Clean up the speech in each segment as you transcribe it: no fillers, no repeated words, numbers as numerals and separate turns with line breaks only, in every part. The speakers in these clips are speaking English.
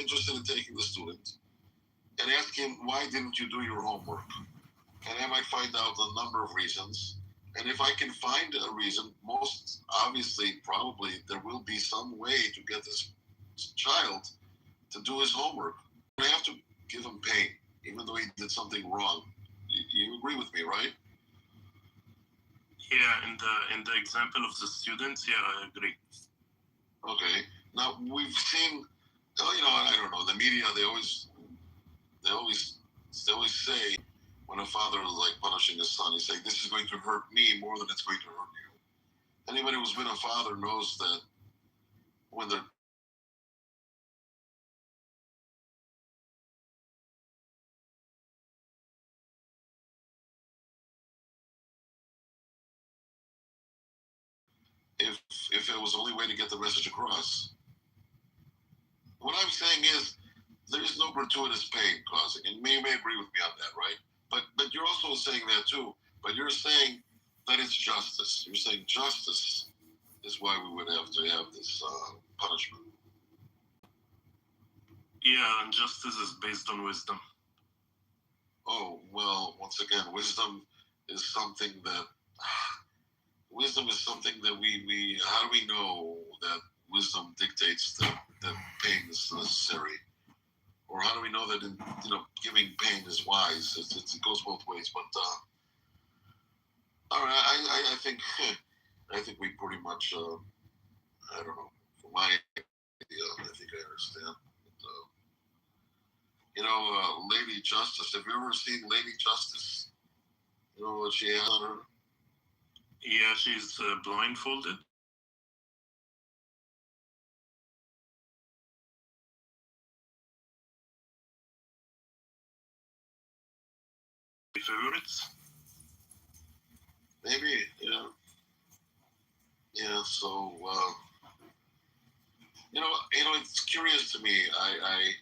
interested in taking the student and ask him, why didn't you do your homework? And I might find out a number of reasons. And if I can find a reason, most obviously, probably, there will be some way to get this child to do his homework. I have to give him pain, even though he did something wrong. You agree with me, right?
Yeah, in the example of the students, yeah, I agree.
Okay. Now we've seen, I don't know, the media. They always say when a father is like punishing his son, he's saying, "This is going to hurt me more than it's going to hurt you." Anybody who's been a father knows that when they're if it was the only way to get the message across. What I'm saying is there is no gratuitous pain causing, and you may agree with me on that, right? But you're also saying that too. But you're saying that it's justice. You're saying justice is why we would have to have this punishment.
Yeah, and justice is based on wisdom.
Oh, well, once again, wisdom is something that we how do we know that wisdom dictates that pain is necessary? Or how do we know that giving pain is wise? It goes both ways. But all right, I think we pretty much I don't know. For my idea, I think I understand. But, Lady Justice. Have you ever seen Lady Justice? You know what she has on her?
Yeah, she's blindfolded. Favorites?
Maybe, yeah. Yeah, so, it's curious to me. I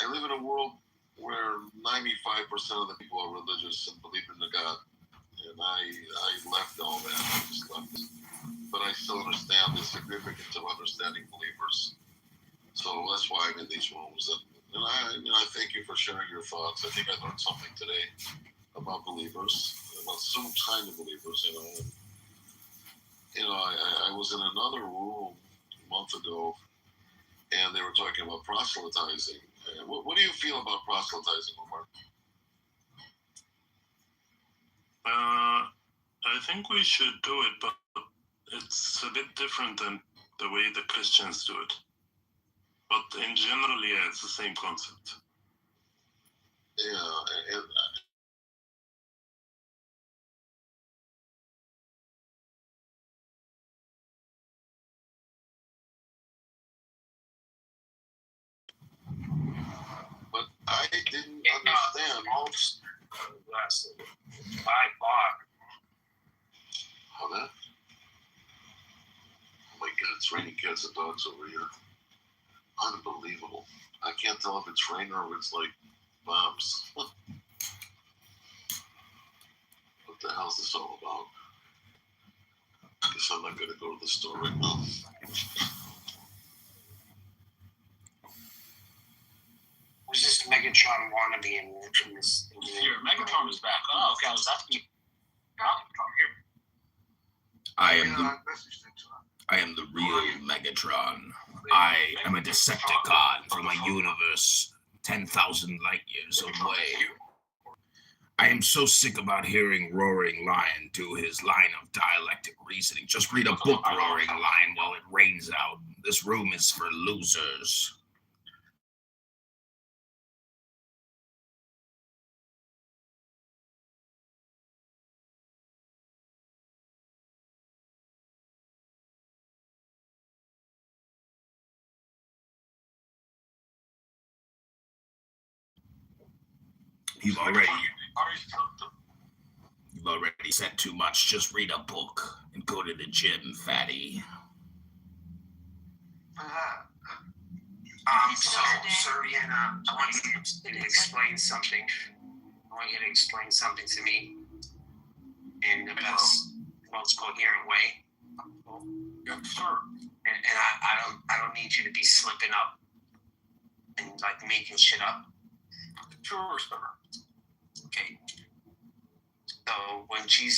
live in a world where 95% of the people are religious and believe in the God. And I left all that. I just left it. But I still understand the significance of understanding believers. So that's why I'm in these rooms. And I thank you for sharing your thoughts. I think I learned something today about believers, about some kind of believers, I was in another room a month ago, and they were talking about proselytizing. What do you feel about proselytizing, Omar?
I think we should do it, but it's a bit different than the way the Christians do it. But in general, yeah, it's the same concept.
Yeah, and but I didn't understand.
Most by far.
How that? Oh my God, it's raining cats and dogs over here. Unbelievable. I can't tell if it's rain or if it's like bombs. What the hell's this all about? I guess I'm not going to go to the store right now.
Was this Megatron wannabe in this?
Here, Megatron is back. Oh, okay, I was asking you.
I am the real Megatron. I am a Decepticon from a universe 10,000 light years away. I am so sick about hearing Roaring Lion do his line of dialectic reasoning. Just read a book, Roaring Lion, while it rains out. This room is for losers. You've already said too much. Just read a book and go to the gym, fatty.
So, Surian, I want you to explain something. I want you to explain something to me in the best, most coherent way.
Yeah, sure.
And I don't need you to be slipping up. like making shit up.
Sure, sir.
Okay. So when he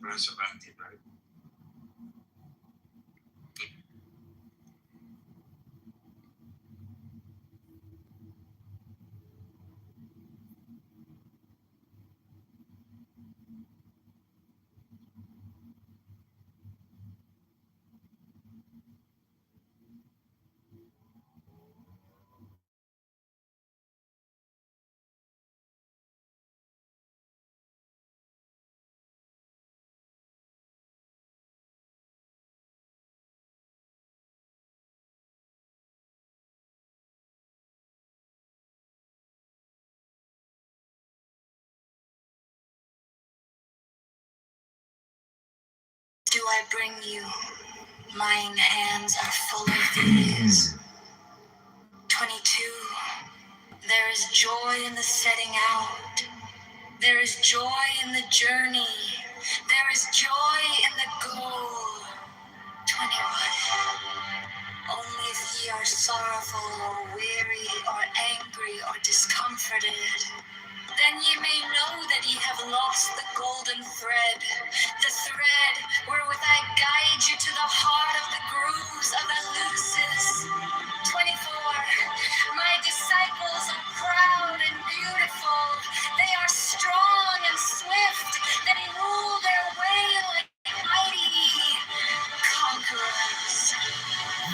resurrected, right?
Do I bring you? Mine hands are full of these. 22. There is joy in the setting out. There is joy in the journey. There is joy in the goal. 21. Only if ye are sorrowful or weary or angry or discomforted, then ye may know that ye have lost the golden thread, the thread wherewith I guide you to the heart of the grooves of Eleusis. 24. My disciples are proud and beautiful. They are strong and swift. They rule their way like mighty conquerors.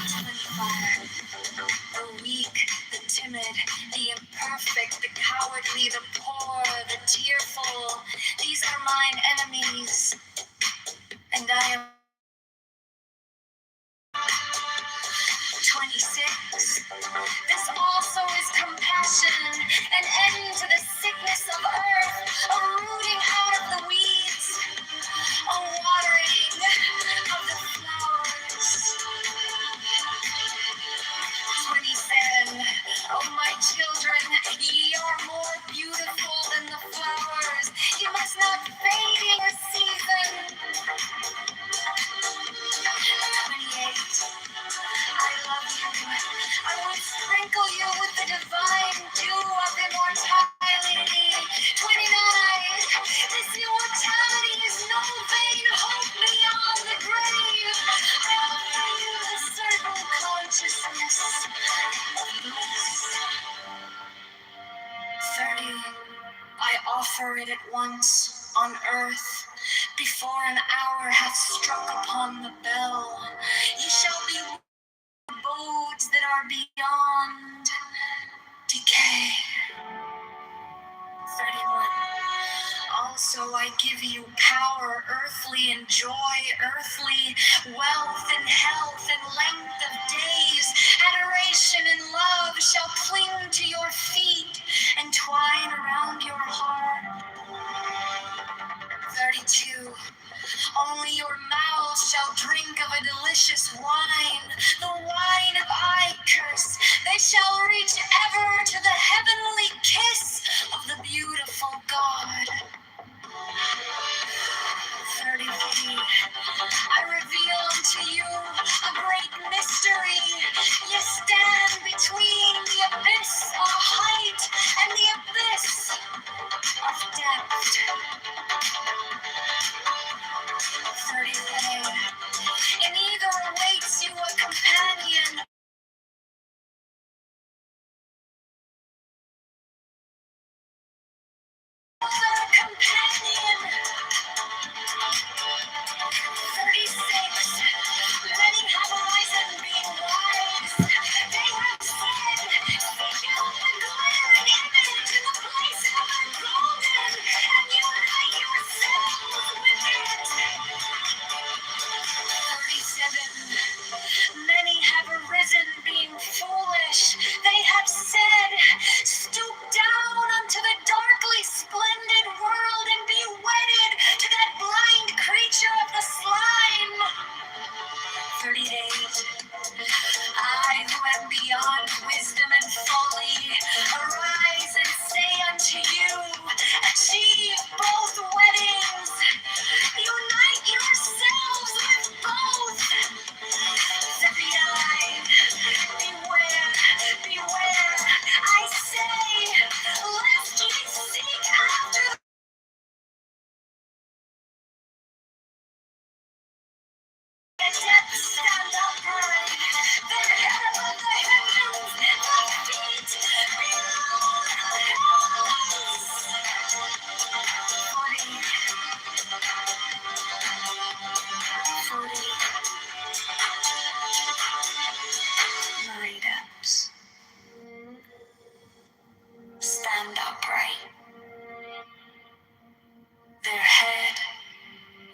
25. The weak, the timid, the imperfect, the cowardly, the poor, the tearful. These are mine enemies, and I am 26. This also is compassion, an end to the sickness of earth, a rooting out of the weeds, a watering of the flowers. 27. Oh, my children, ye are more beautiful than the flowers. You must not fade in the season. 28. I love you. I will sprinkle you with the divine dew of immortality. 29. This immortality is no vain hope beyond the grave. I offer you the certain consciousness of bliss. 30. I offer it at once on earth, before an hour hath struck upon the bell. Ye shall be abodes that are beyond decay. 31. Also I give you power earthly and joy earthly, wealth and health and length of days. Adoration and love shall cling to your feet and twine around your heart. 32. Only your mouths shall drink of a delicious wine, the wine of Icus. They shall reach ever to the heavenly kiss of the beautiful God. 33. I reveal unto you a great mystery. You stand between the abyss of height and the abyss of depth. 30. In either awaits you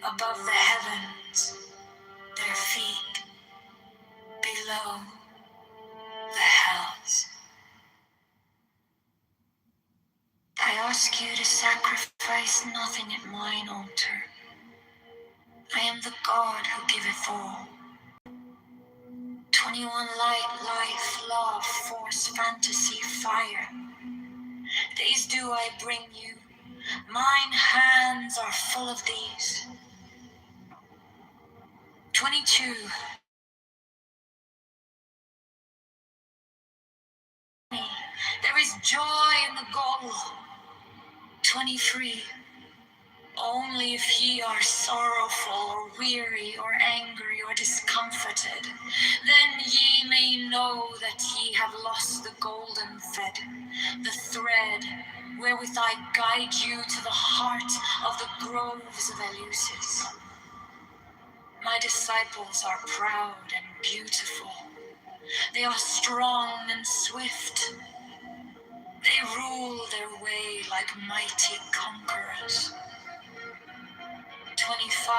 above the heavens, their feet below the hells. I ask you to sacrifice nothing at mine altar. I am the God who giveth all. 21 light, life, love, force, fantasy, fire. These do I bring you. Mine hands are full of these. 22. There is joy in the goal. 23. Only if ye are sorrowful or weary or angry or discomforted, then ye may know that ye have lost the golden thread, the thread wherewith I guide you to the heart of the groves of Eleusis. My disciples are proud and beautiful. They are strong and swift. They rule their way like mighty conquerors. 25.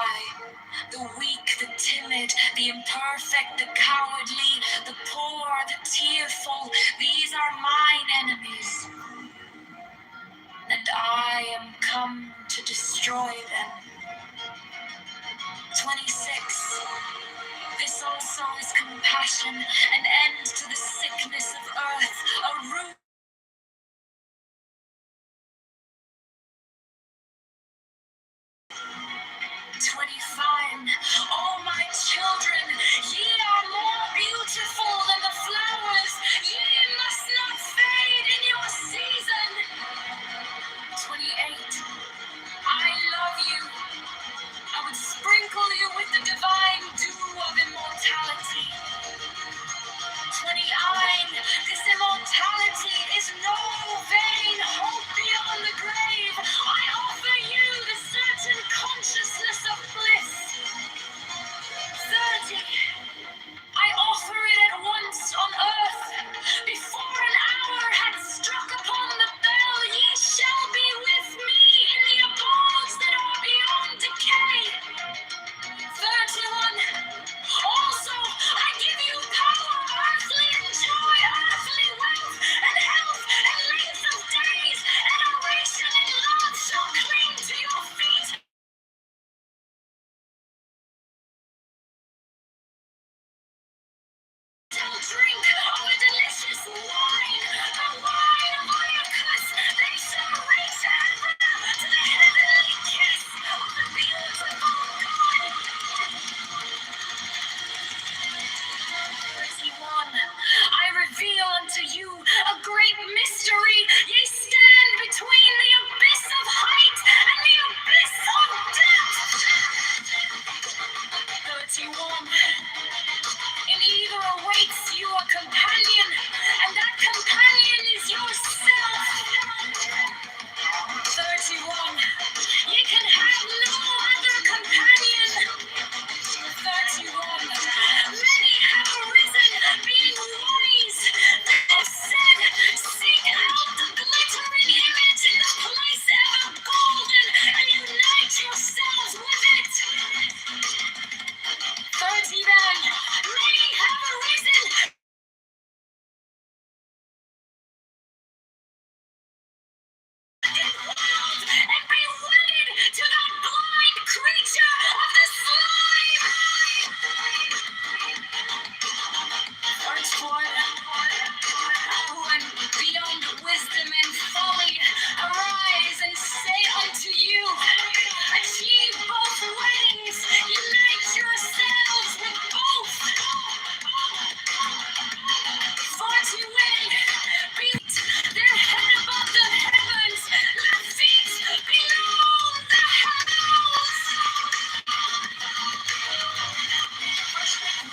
The weak, the timid, the imperfect, the cowardly, the poor, the tearful, these are mine enemies. And I am come to destroy them. 26. This also is compassion, an end to the sickness of earth, a root. 25. Oh, my children, ye are more beautiful than the flowers. Ye must not fade in your season. 28. I love you. I would sprinkle you with the divine dew of immortality. 29. This immortality is no vain hope beyond the grave. I offer you the certain consciousness of bliss. 30. I offer it at once on earth. Before an hour had struck upon the bell, ye shall be with me in the abodes that are beyond decay. 31. Also, I give you power, earthly and joy, earthly wealth, and health, and length of days, adoration and love shall cling to your feet. Shall drink of a delicious wine, the wine of Iacchus. They shall reach ever to the heavenly kiss of the beautiful God. 31. I reveal unto you a great mystery. Ye stand between the abyss of height and the abyss of depth. 31. In either awaits you a companion, and that companion is yourself. 31. Ye can have no other companion. 31. Many have arisen, being wise. They have said, seek out the glittering image in the place ever golden, and unite yourselves with it. 30 men, many have arisen. And be wedded to that blind creature of the slime. 31. Who am beyond wisdom and folly, arise and say unto you, achieve both weddings, unite yourselves with both. 40 women, be their head above the heavens, their feet below the heavens.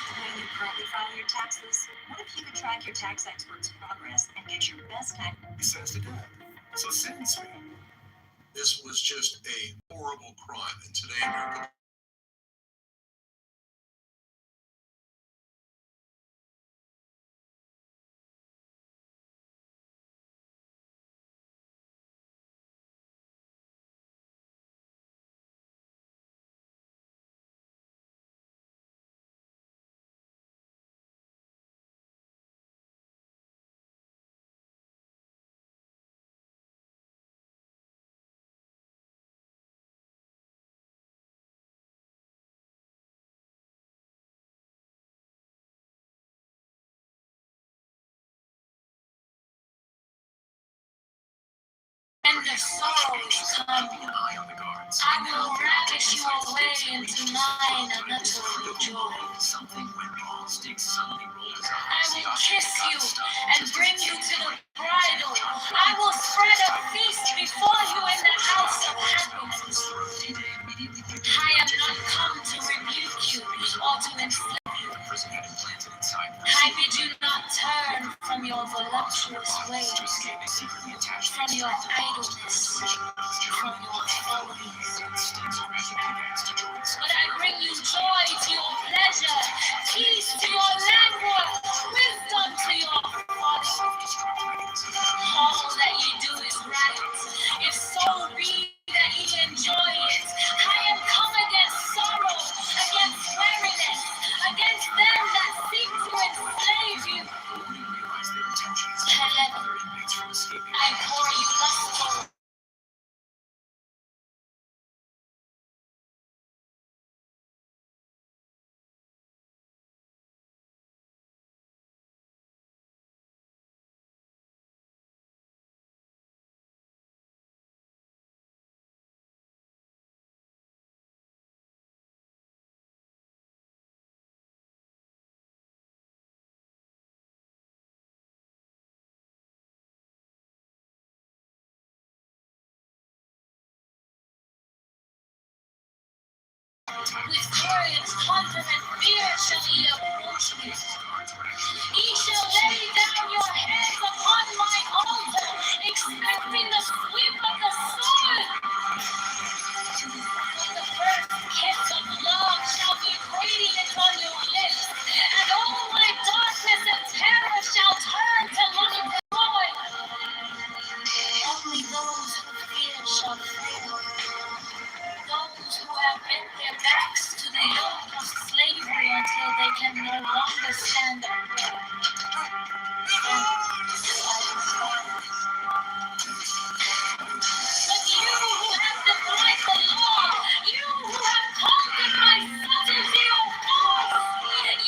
The way you currently file your taxes, what if you could track your tax expert's progress and get your best tax?
Says to God. So sentence me. This was just a horrible crime, and today America
of sorrow is come. I will ravish you away into mine unutterable joy. I will kiss you and bring you to the bridal. I will spread a feast before you in the house of happiness. I am not come to rebuke you or to enslave you. I bid you not turn from your voluptuous ways, from your idleness, from your follies. But I bring you joy to your pleasure, peace to your languor, wisdom to your folly. All that ye do is right, if so be that ye enjoy it. I am come against sorrow, against weariness, against them that seek to enslave you. I pour you lustful. With courage, confident fear shall ye approach me. Ye shall lay down your heads upon my altar, expecting the sweep of the sword. The first kiss of love shall be radiant on your lips, and all my darkness and terror shall turn to light and joy. Only those who fear shall fail. Those who have bent their backs to the yoke of slavery until they can no longer stand upright. But you who have defied the law, you who have conquered my subtlety of force,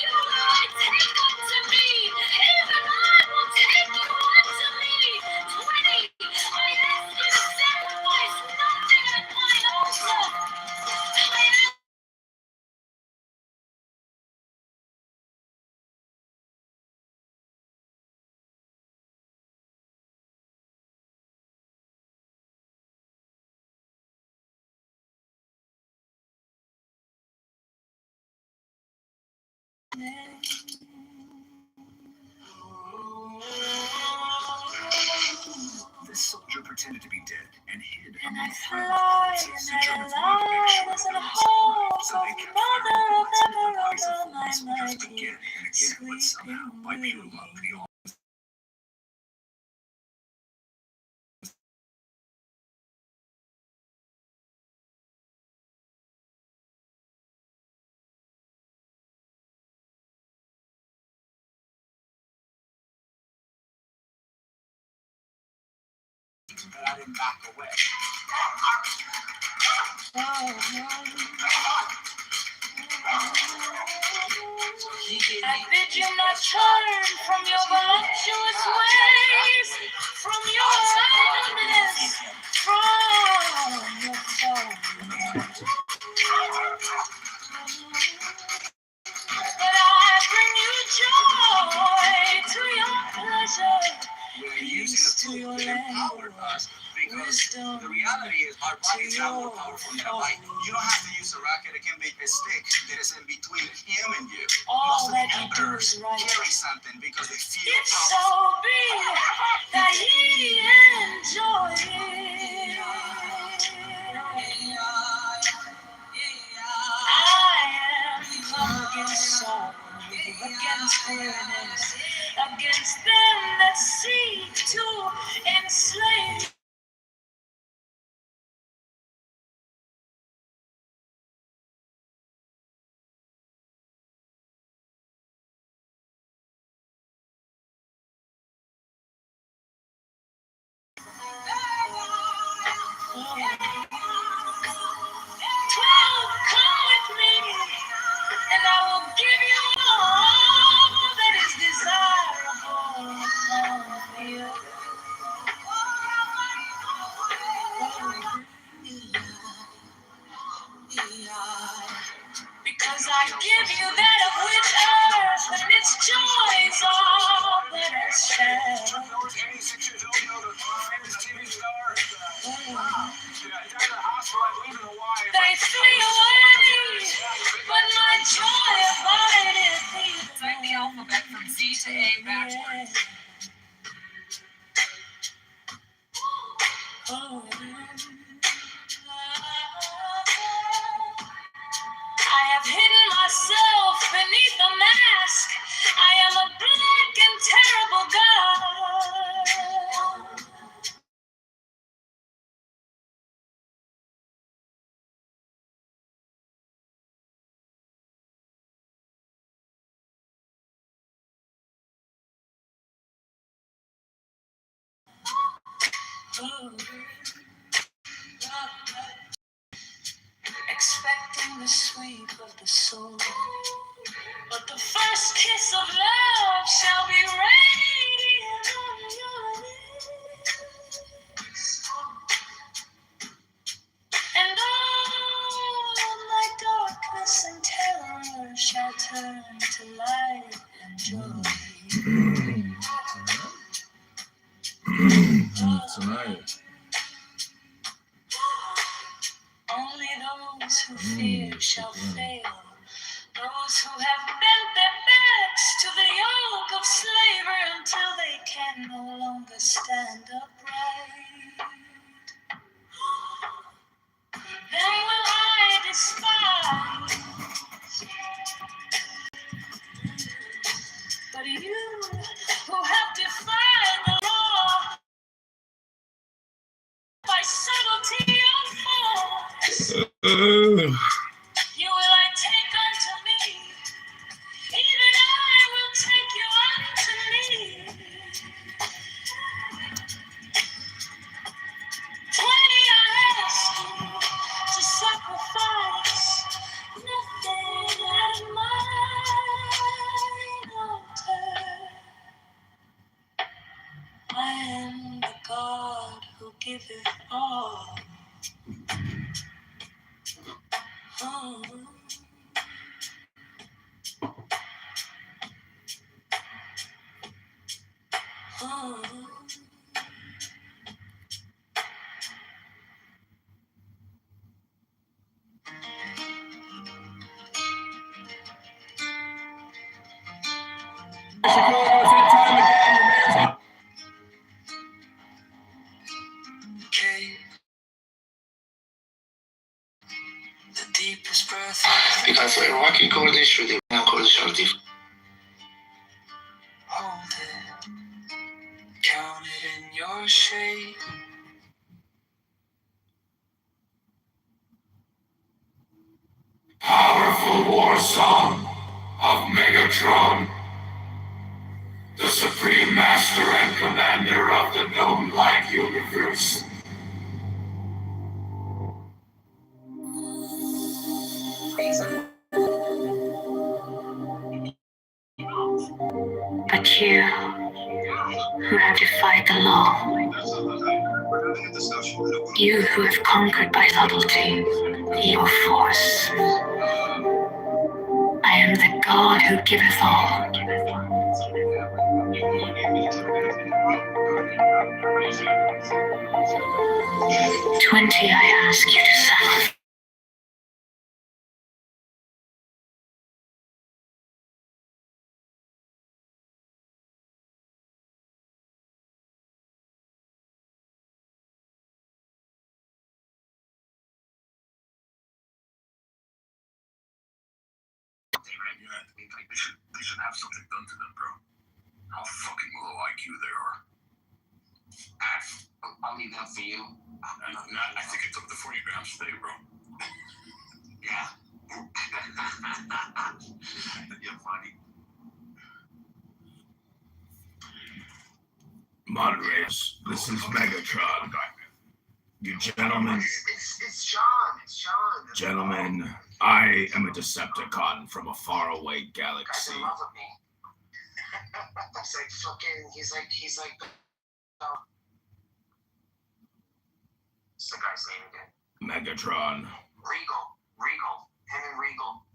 you will I take unto me, even I will take you unto me. 20, I ask you to sacrifice nothing at my altar. I ask
This soldier pretended to be dead and hid
and
among
I
the
fly
fireworks.
and
The
I
Germans wanted to make sure
lie as
that
in a
no one survived,
hole
so
of
they kept
mother
firing
of
bullets into the
emerald
bodies of
on
fallen
my
soldiers
mighty
again and again, but somehow, by pure luck, they all but I didn't back away.
I bid you not turn from your voluptuous ways, from your idleness, from your folly. But I bring you joy to your pleasure,
We're using a
peace to
tool
your
that empowered
languor,
us because
wisdom
the reality is our
to
body's not more
your
powerful than a bike. You don't have to use a rocket, it can be a stick that is in between him and you.
all
Most of
that
the
you do
emperors
is right.
carry something because they feel
If so
powerful.
be that ye enjoy it. I am come against sorrow, against weariness, against them that seek to enslave. Come with me, and I will give you all that is desirable upon the earth. joys all but a shadow.
Any 6 years old, you know, the famous TV star. Wow. Yeah, he's out of the hospital, I believe, in Hawaii.
They flee away, but my joy abideth here.
Write the alphabet from Z to A backwards.
I have hidden myself beneath a mask. I am a black and terrible God. Expecting the sweep of the soul, but the first kiss of love shall be radiant on your lips, and all my darkness and terror shall turn to light and joy.
Tonight.
Only those who fear shall fail. Those who have bent their backs to the yoke of slavery until they can no longer stand upright. Them will I despise. But you who have defied the law by subtlety of force, you will I take unto me. Even I will take you unto me. 20 I ask you to sacrifice nothing at mine altar. I am the God who giveth all. Oh. Oh. The deepest breath.
Because Iraqi coordination with the coalition are different.
Hold it. Count it in your shade.
Powerful war song of Megatron, the supreme master and commander of the gnome-like universe.
But you, who have defied the law, you who have conquered by subtlety your force, I am the God who giveth all. 20 I ask you to sacrifice.
They should have something done to them, bro. How fucking low IQ they are.
I'll leave that for you.
I think it took the 40 grams today, bro.
Yeah.
You're funny.
Moderators, this is Megatron. You gentlemen,
It's Sean. It's Sean.
gentlemen, I am a Decepticon from a faraway
Guy's
galaxy.
in love with me. He's like fucking. He's like. What's the guy's name again?
Megatron.
Regal. Him and Regal.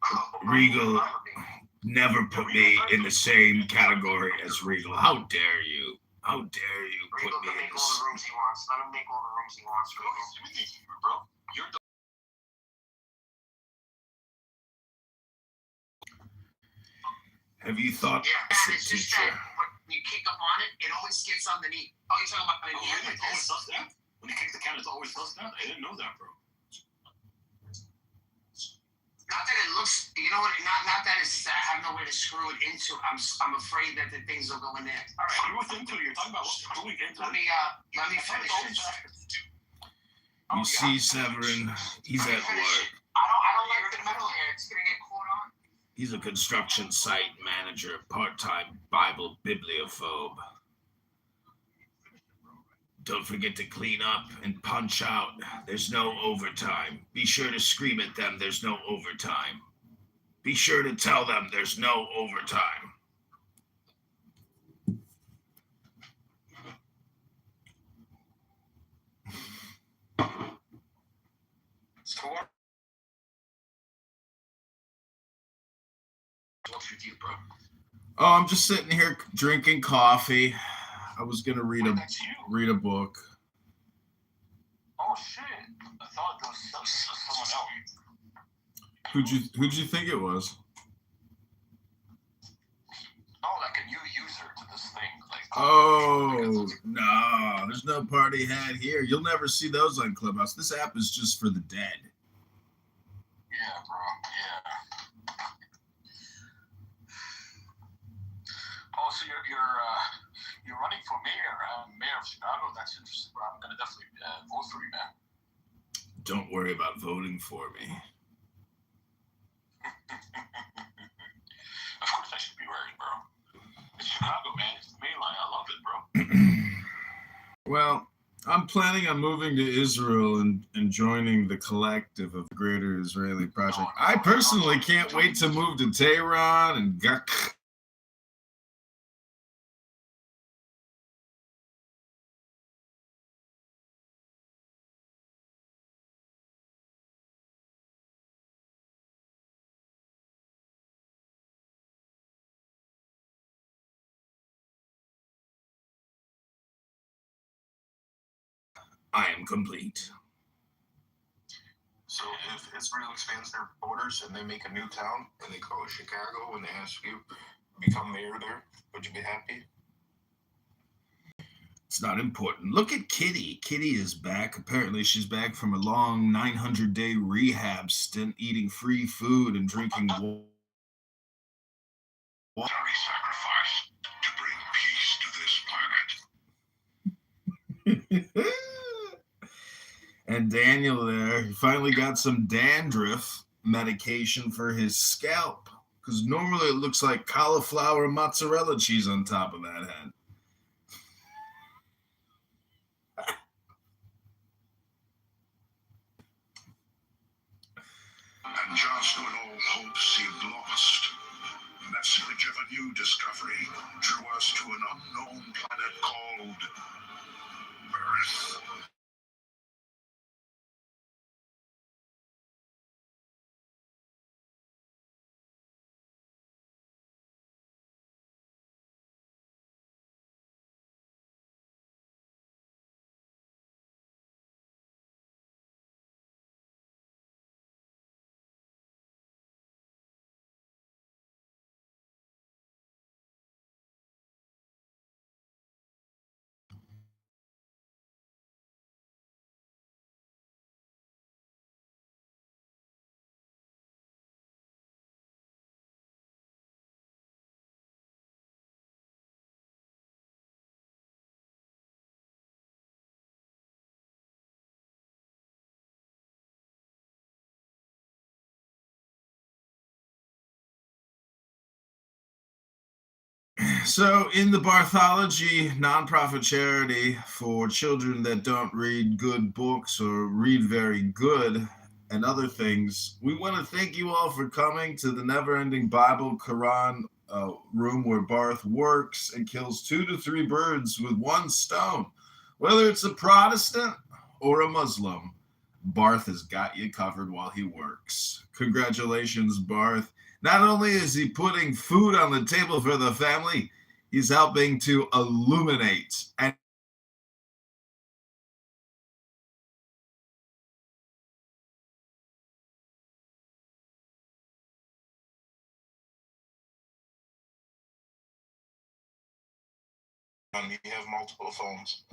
Oh,
Regal.
in love with me.
Never put me in the same category as Regal. How dare you? How dare you put
Regal
me
can
in
make all
this?
the rooms he wants. Let him make all the rooms he wants. Regal.
Bro, you're
Have you thought,
Yeah,
as
that
a
is just
teacher?
that when you kick up on it, it always gets underneath. Oh, you're talking about the hand like this?
does that? When you kick the can, it always does that. I didn't know that, bro.
Not that it looks, you know what? Not that it's. I have no way to screw it into. I'm afraid that the things will go in there. All right.
Screw it into it. You're talking about screwing into
Let
it.
me finish this.
You see, Severin, he's at work.
I don't like the metal here. It's gonna get caught on.
He's a construction site manager, part-time Bible bibliophobe. Don't forget to clean up and punch out. There's no overtime. Be sure to scream at them there's no overtime. Be sure to tell them there's no overtime.
Score? What's your deal, bro?
Oh, I'm just sitting here drinking coffee. I was gonna read
That's you.
a book.
Oh shit! I thought there was someone else.
Who'd you think it was?
Oh, like a new user to this thing. Like.
Oh no, there's no party hat here. You'll never see those on Clubhouse. This app is just for the dead.
Yeah, bro. Yeah. Oh, so you're running for mayor of Chicago. That's interesting, bro. I'm gonna definitely vote for you, man.
Don't worry about voting for me.
Of course, I should be worried, bro. It's Chicago, man. It's the main line. I love it, bro.
Well, I'm planning on moving to Israel and joining the collective of the Greater Israeli Project. I personally can't wait to move to Tehran and I am complete.
So if Israel expands their borders and they make a new town and they call it Chicago and they ask you to become mayor there, would you be happy?
It's not important. Look at Kitty. Kitty is back. Apparently, she's back from a long 900-day rehab stint, eating free food and drinking water.
Sacrifice to bring peace to this planet.
And Daniel there, he finally got some dandruff medication for his scalp. Because normally it looks like cauliflower mozzarella cheese on top of that head.
And just when all hope seemed lost, the message of a new discovery drew us to an unknown planet called Earth.
So, in the Barthology nonprofit charity for children that don't read good books or read very good and other things, we want to thank you all for coming to the Never Ending Bible Quran room where Barth works and kills 2 to 3 birds with one stone. Whether it's a Protestant or a Muslim, Barth has got you covered while he works. Congratulations, Barth. Not only is he putting food on the table for the family, he's helping to illuminate and
You have multiple phones,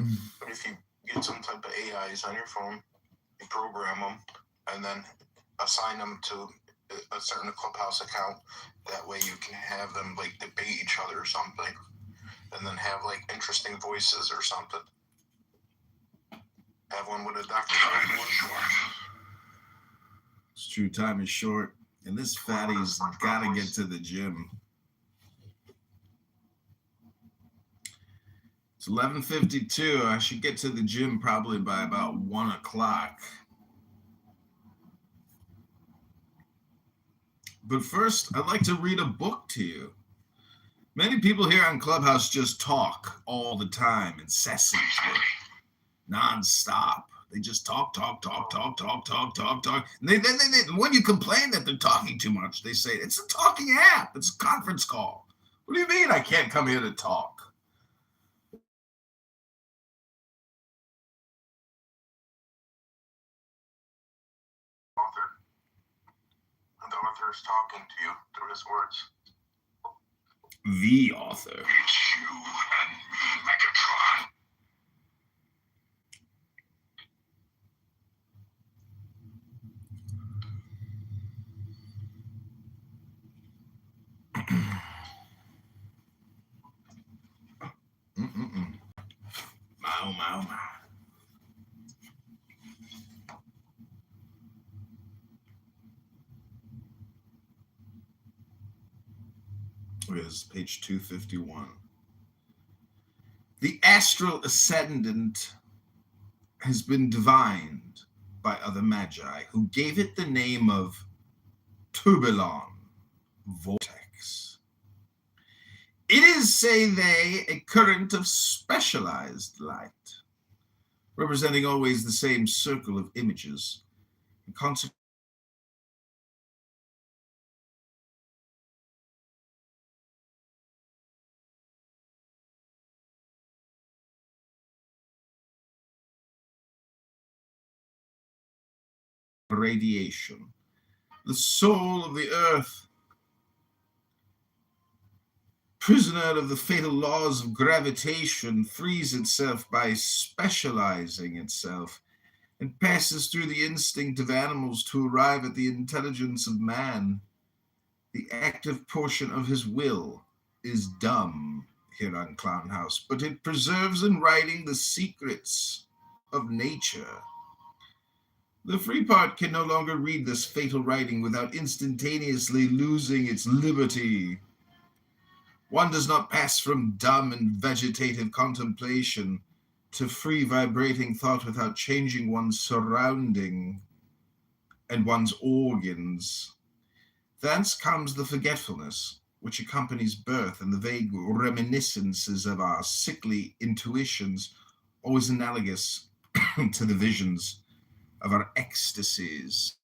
but if you get some type of AIs on your phone, you program them, and then assign them to a certain Clubhouse account. That way you can have them like debate each other or something, and then have like interesting voices or something. Have one with a doctor. Time is short.
It's true, time is short, and this fatty's got to get to the gym. It's 11:52. I should get to the gym probably by about 1 o'clock. But first, I'd like to read a book to you. Many people here on Clubhouse just talk all the time, incessantly, non-stop. They just talk. And then when you complain that they're talking too much, they say, it's a talking app. It's a conference call. What do you mean I can't come here to talk?
The author is talking to you through his words.
The author.
It's you and me, Megatron.
My. Here's page 251. The astral ascendant has been divined by other magi who gave it the name of Tourbillon, vortex. It is, say they, a current of specialized light, representing always the same circle of images, and consequently radiation. The soul of the earth, prisoner of the fatal laws of gravitation, frees itself by specializing itself and passes through the instinct of animals to arrive at the intelligence of man. The active portion of his will is dumb here on Clown House, but it preserves in writing the secrets of nature. The free part can no longer read this fatal writing without instantaneously losing its liberty. One does not pass from dumb and vegetative contemplation to free vibrating thought without changing one's surrounding and one's organs. Thence comes the forgetfulness which accompanies birth and the vague reminiscences of our sickly intuitions, always analogous to the visions of our ecstasies.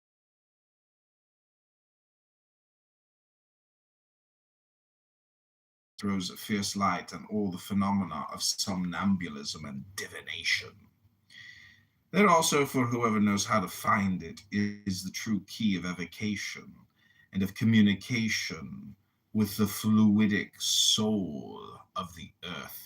Throws a fierce light on all the phenomena of somnambulism and divination. There also, for whoever knows how to find it, is the true key of evocation and of communication with the fluidic soul of the earth.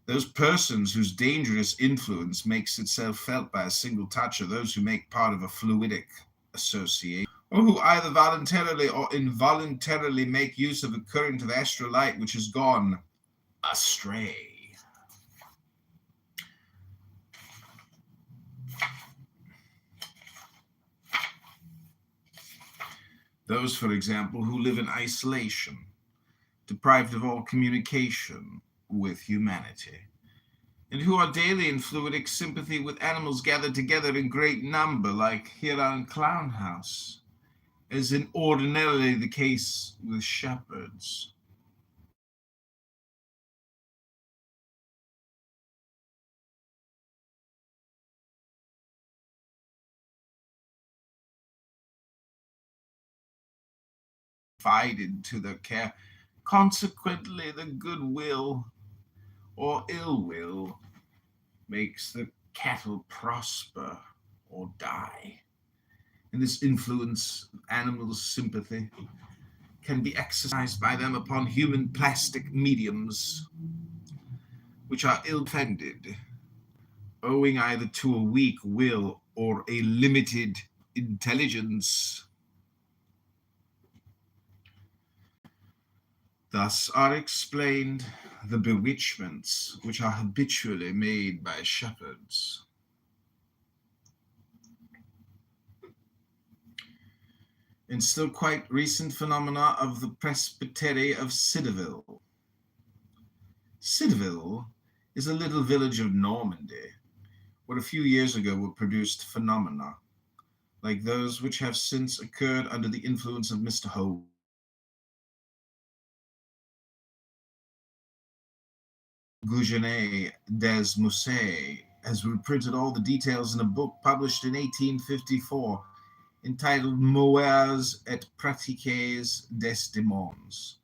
Those persons whose dangerous influence makes itself felt by a single touch are those who make part of a fluidic association, or who either voluntarily or involuntarily make use of a current of astral light which has gone astray. Those, for example, who live in isolation, deprived of all communication with humanity, and who are daily in fluidic sympathy with animals gathered together in great number, like here on Clown House, as in ordinarily the case with shepherds. confided to their care. Consequently, the goodwill or ill will makes the cattle prosper or die. And this influence of animals' sympathy can be exercised by them upon human plastic mediums, which are ill-tended, owing either to a weak will or a limited intelligence. Thus are explained the bewitchments which are habitually made by shepherds. And still quite recent phenomena of the presbytery of Cideville. Cideville is a little village of Normandy, where a few years ago were produced phenomena like those which have since occurred under the influence of Mr. Ho. Gougenet des Musset has reprinted all the details in a book published in 1854 entitled Moeurs et Pratiques des Démons.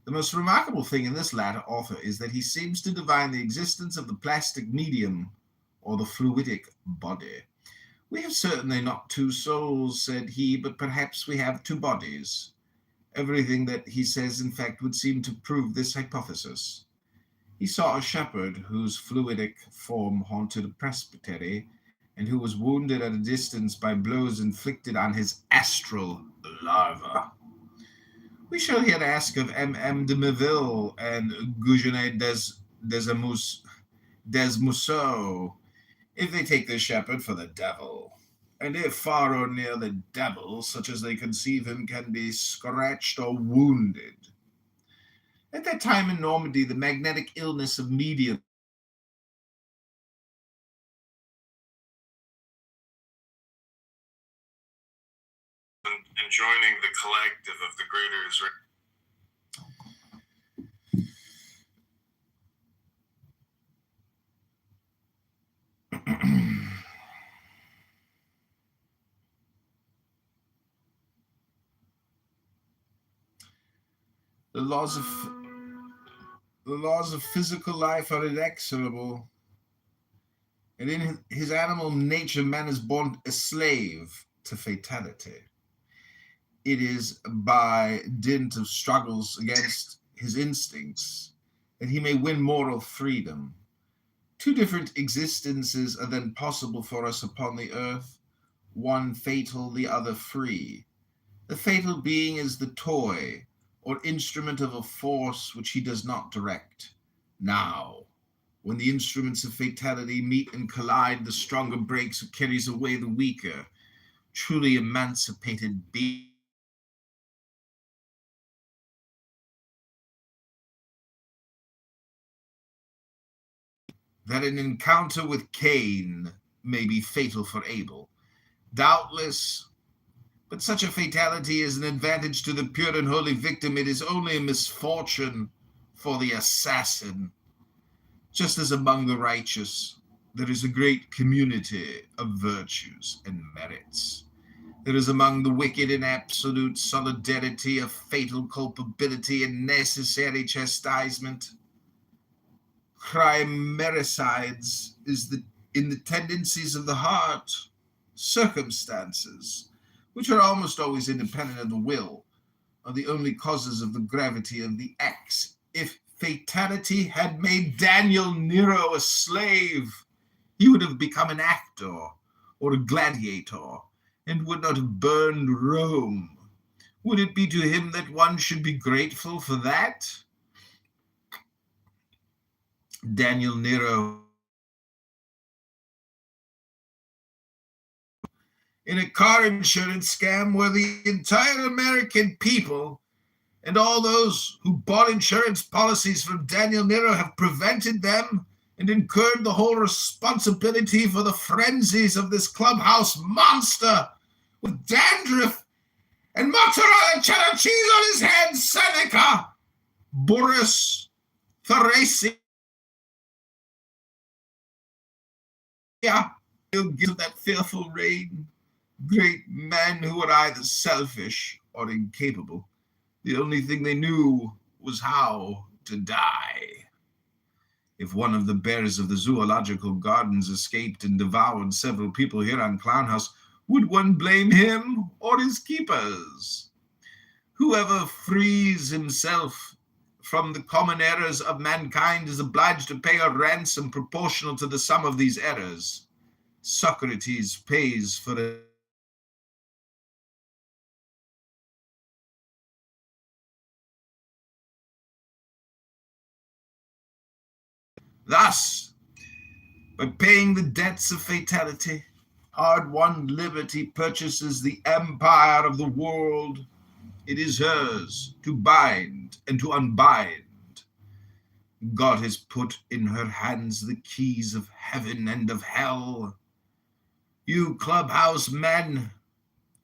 The most remarkable thing in this latter author is that he seems to divine the existence of the plastic medium or the fluidic body. We have certainly not two souls, said he, but perhaps we have two bodies. Everything that he says, in fact, would seem to prove this hypothesis. He saw a shepherd whose fluidic form haunted a presbytery and who was wounded at a distance by blows inflicted on his astral larva. We shall here ask of M. de Meville and Gougenet des Mousseau if they take the shepherd for the devil, and if far or near the devil, such as they conceive him, can be scratched or wounded. At that time in Normandy, the magnetic illness of mediums and joining the collective of the greater Israel. The laws of physical life are inexorable, and in his animal nature, man is born a slave to fatality. It is by dint of struggles against his instincts that he may win moral freedom. Two different existences are then possible for us upon the earth, one fatal, the other free. The fatal being is the toy or instrument of a force which he does not direct. Now, when the instruments of fatality meet and collide, the stronger breaks or carries away the weaker. Truly emancipated being that an encounter with Cain may be fatal for Abel. Doubtless, but such a fatality is an advantage to the pure and holy victim. It is only a misfortune for the assassin. Just as among the righteous, there is a great community of virtues and merits. There is among the wicked an absolute solidarity of fatal culpability and necessary chastisement. Crimericides is in the tendencies of the heart. Circumstances, which are almost always independent of the will, are the only causes of the gravity of the acts. If fatality had made Daniel Nero a slave, he would have become an actor or a gladiator and would not have burned Rome. Would it be to him that one should be grateful for that? Daniel Nero, in a car insurance scam where the entire American people and all those who bought insurance policies from Daniel Nero have prevented them and incurred the whole responsibility for the frenzies of this clubhouse monster with dandruff and mozzarella cheddar cheese on his head, Seneca, Boris Theresi. He'll give that fearful reign. Great men who are either selfish or incapable The only thing they knew was how to die. If one of the bears of the zoological gardens escaped and devoured several people here on Clown House, would one blame him or his keepers? Whoever frees himself from the common errors of mankind is obliged to pay a ransom proportional to the sum of these errors. Socrates pays for it. Thus, by paying the debts of fatality, hard-won liberty purchases the empire of the world. It is hers to bind and to unbind. God has put in her hands the keys of heaven and of hell. You clubhouse men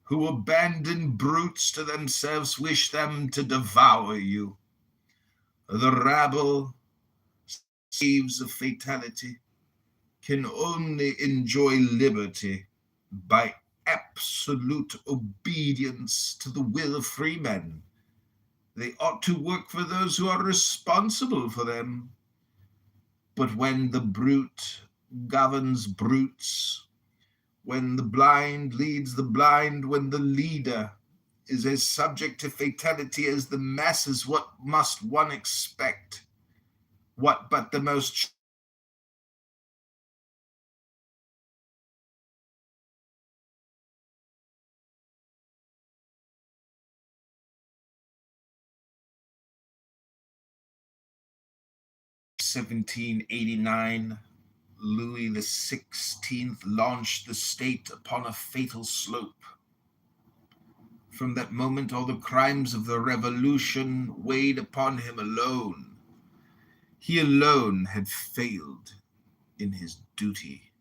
who abandon brutes to themselves wish them to devour you. The rabble, slaves of fatality, can only enjoy liberty by absolute obedience to the will of free men. They ought to work for those who are responsible for them. But when the brute governs brutes, when the blind leads the blind, when the leader is as subject to fatality as the masses, what must one expect? What but the most 1789, Louis XVI launched the state upon a fatal slope. From that moment, all the crimes of the revolution weighed upon him alone. He alone had failed in his duty.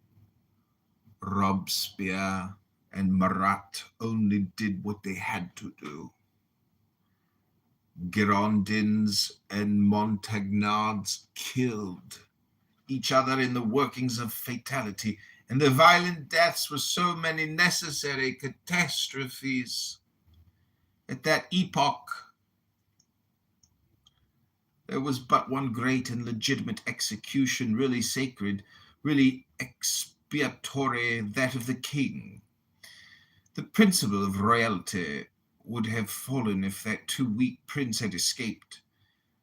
Robespierre and Marat only did what they had to do. Girondins and Montagnards killed each other in the workings of fatality, and the violent deaths were so many necessary catastrophes. At that epoch, there was but one great and legitimate execution, really sacred, really expiatory, that of the king. The principle of royalty would have fallen if that too weak prince had escaped,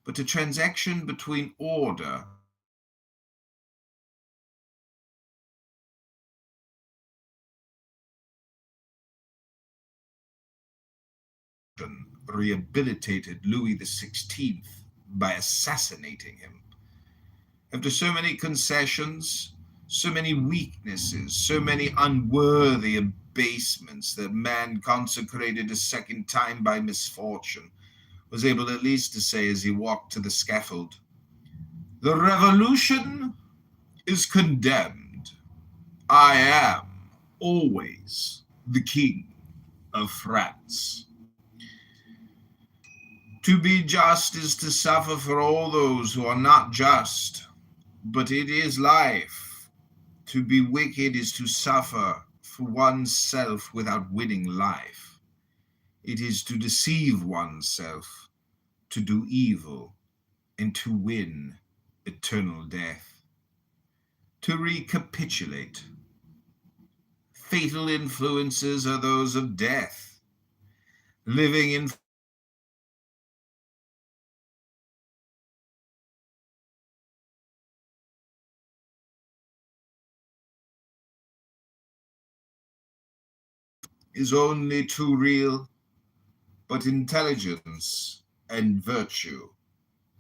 but a transaction between order rehabilitated Louis XVI by assassinating him. After so many concessions, so many weaknesses, so many unworthy abasements, that man consecrated a second time by misfortune was able at least to say as he walked to the scaffold, "The revolution is condemned. I am always the King of France." To be just is to suffer for all those who are not just, but it is life. To be wicked is to suffer for oneself without winning life. It is to deceive oneself, to do evil, and to win eternal death. To recapitulate, fatal influences are those of death. Living in is only too real, but intelligence and virtue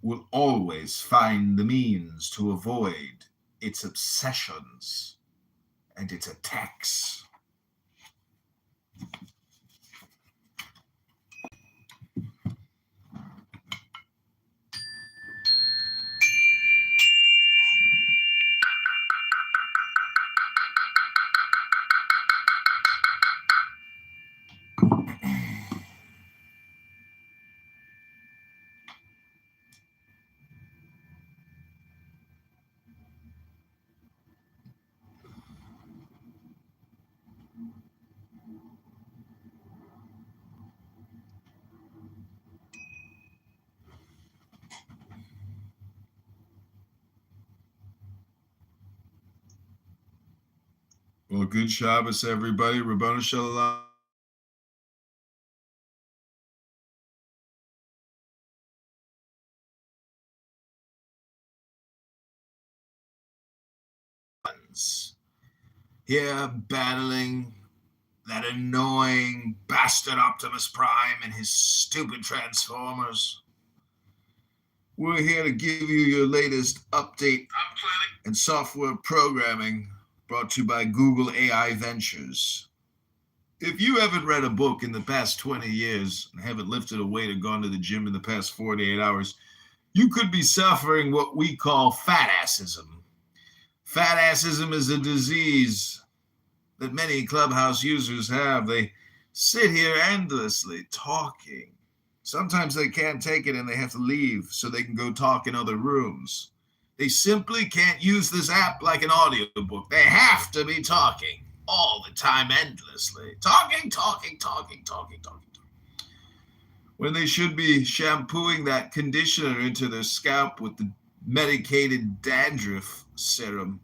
will always find the means to avoid its obsessions and its attacks. Well, good Shabbos, everybody. Rabbanu Shalom. Here battling that annoying bastard Optimus Prime and his stupid Transformers. We're here to give you your latest update and software programming brought to you by Google AI Ventures. If you haven't read a book in the past 20 years and haven't lifted a weight or gone to the gym in the past 48 hours, you could be suffering what we call fat-assism. Fat-assism is a disease that many Clubhouse users have. They sit here endlessly talking. Sometimes they can't take it and they have to leave so they can go talk in other rooms. They simply can't use this app like an audiobook. They have to be talking all the time, endlessly. Talking. When they should be shampooing that conditioner into their scalp with the medicated dandruff serum.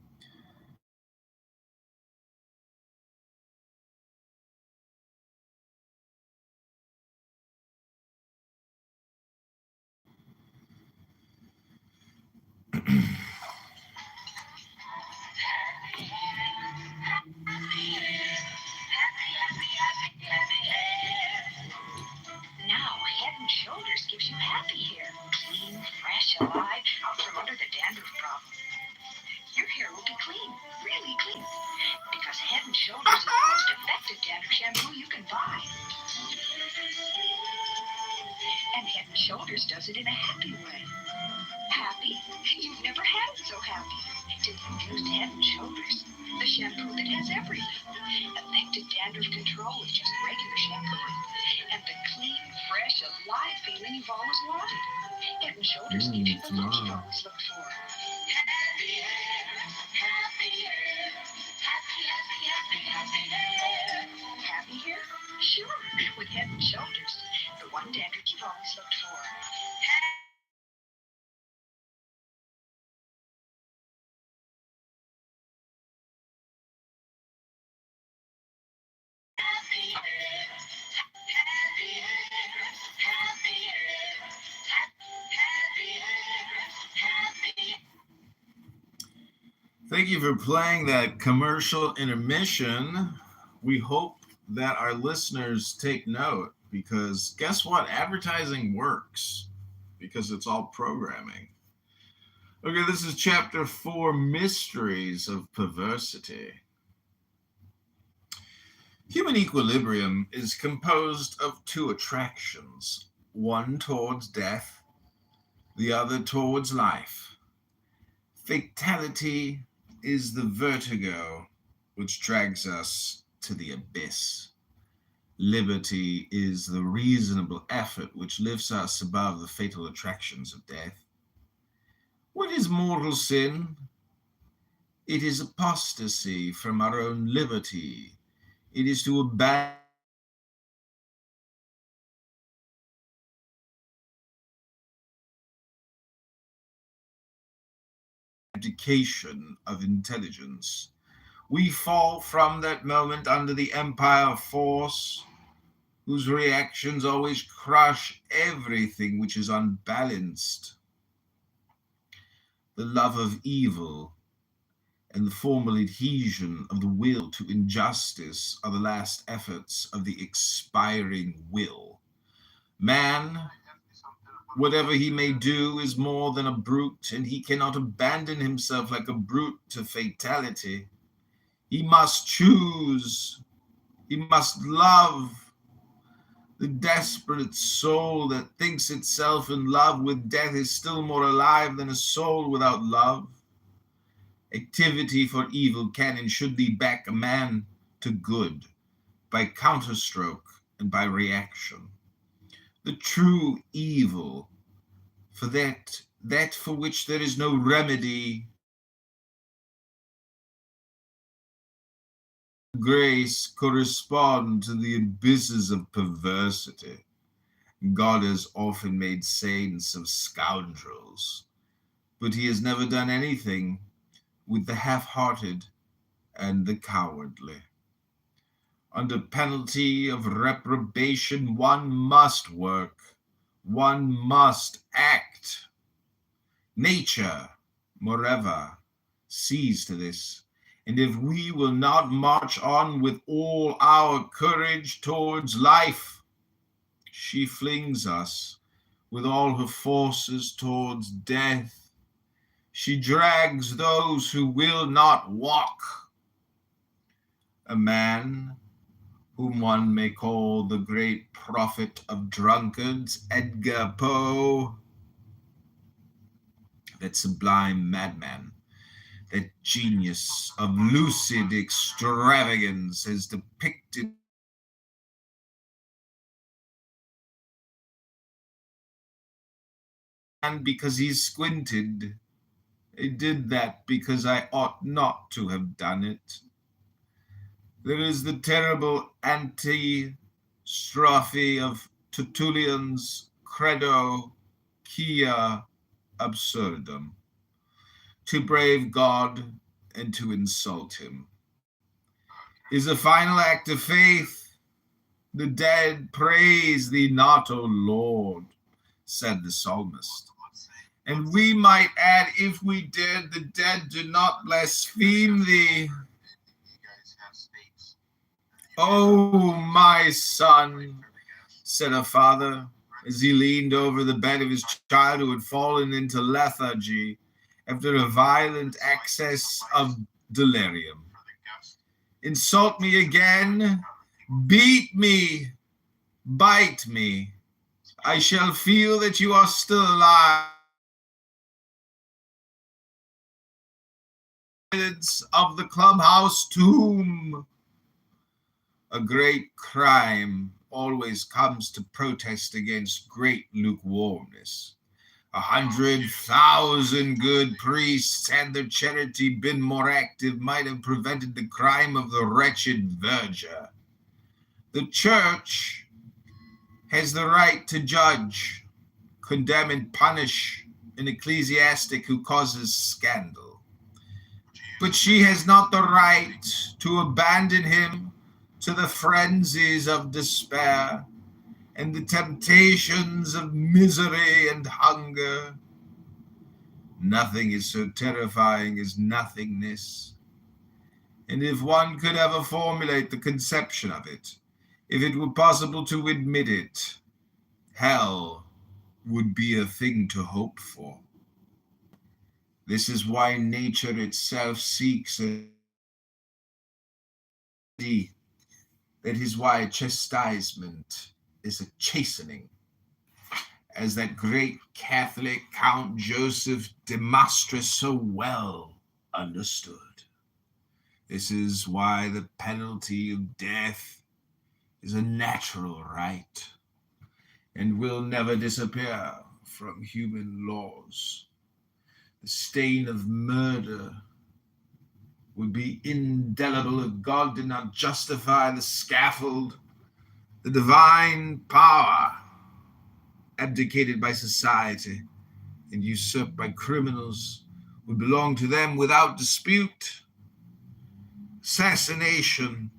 Now, Head and Shoulders gives you happy hair. Clean, fresh, alive, out from under the dandruff problem. Your hair will be clean, really clean. Because Head and Shoulders is the most effective dandruff shampoo you can buy. And Head and Shoulders does it in a happy way. Happy? You've never had it so happy till you've used Head and Shoulders, the shampoo that has everything. Effective dandruff control with just regular shampoo. And the clean, fresh, alive feeling you've always wanted. Head and Shoulders gives you the look you've always looked for. Happy hair, happy hair, happy hair. Happy hair? Sure, with Head and Shoulders, the one dandruff you've always looked for.
Thank you for playing that commercial intermission. We hope that our listeners take note because guess what? Advertising works because it's all programming. Okay, this is chapter 4, Mysteries of Perversity. Human equilibrium is composed of two attractions, one towards death, the other towards life. Fatality is the vertigo which drags us to the abyss. Liberty is the reasonable effort which lifts us above the fatal attractions of death. What is mortal sin? It is apostasy from our own liberty. It is to abandon education of intelligence. We fall from that moment under the empire of force, whose reactions always crush everything which is unbalanced. The love of evil and the formal adhesion of the will to injustice are the last efforts of the expiring will. Man, whatever he may do, is more than a brute, and he cannot abandon himself like a brute to fatality. He must choose. He must love. The desperate soul that thinks itself in love with death is still more alive than a soul without love. Activity for evil can and should lead back a man to good by counterstroke and by reaction. The true evil, for that for which there is no remedy, grace correspond to the abysses of perversity. God has often made saints of scoundrels, but he has never done anything with the half-hearted and the cowardly. Under penalty of reprobation, one must work, one must act. Nature, moreover, sees to this, and if we will not march on with all our courage towards life, she flings us with all her forces towards death. She drags those who will not walk. A man whom one may call the great prophet of drunkards, Edgar Poe, that sublime madman, that genius of lucid extravagance, has depicted and because he squinted. I did that because I ought not to have done it. There is the terrible antistrophe of Tertullian's Credo Quia Absurdum. To brave God and to insult him is a final act of faith. The dead praise thee not, O Lord, said the psalmist. And we might add, if we did, the dead do not blaspheme thee. Oh, my son, said a father, as he leaned over the bed of his child who had fallen into lethargy after a violent access of delirium. Insult me again, beat me, bite me. I shall feel that you are still alive. Of the clubhouse tomb. A great crime always comes to protest against great lukewarmness. 100,000 good priests, had their charity been more active, might have prevented the crime of the wretched verger. The church has the right to judge, condemn, and punish an ecclesiastic who causes scandal. But she has not the right to abandon him to the frenzies of despair and the temptations of misery and hunger. Nothing is so terrifying as nothingness. And if one could ever formulate the conception of it, if it were possible to admit it, hell would be a thing to hope for. This is why nature itself seeks a that is why chastisement is a chastening, as that great Catholic Count Joseph de Maistre so well understood. This is why the penalty of death is a natural right and will never disappear from human laws. The stain of murder would be indelible if God did not justify the scaffold. The divine power, abdicated by society and usurped by criminals, would belong to them without dispute. Assassination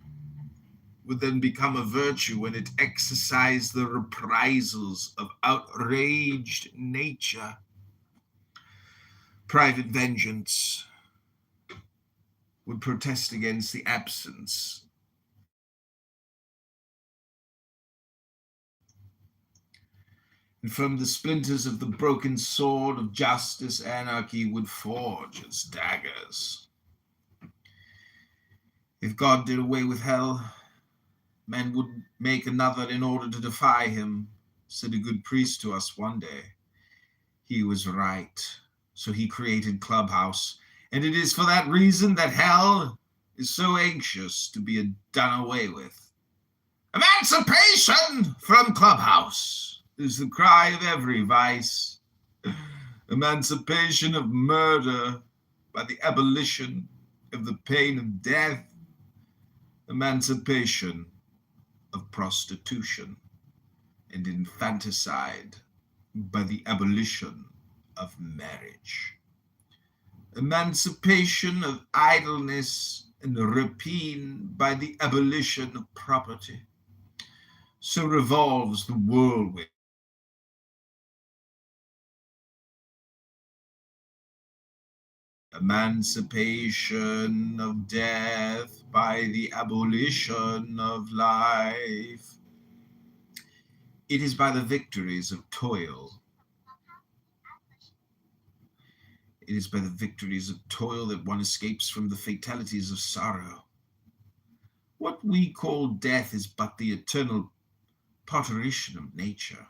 would then become a virtue when it exercised the reprisals of outraged nature. Private vengeance would protest against the absence and from the splinters of the broken sword of justice, anarchy would forge its daggers. If God did away with hell, men would make another in order to defy him, said a good priest to us one day. He was right. So he created Clubhouse. And it is for that reason that hell is so anxious to be done away with. Emancipation from Clubhouse is the cry of every vice. Emancipation of murder by the abolition of the pain of death. Emancipation of prostitution and infanticide by the abolition of marriage. Emancipation of idleness and rapine by the abolition of property. So revolves the whirlwind. Emancipation of death by the abolition of life. It is by the victories of toil. It is by the victories of toil that one escapes from the fatalities of sorrow. What we call death is but the eternal parturition of nature.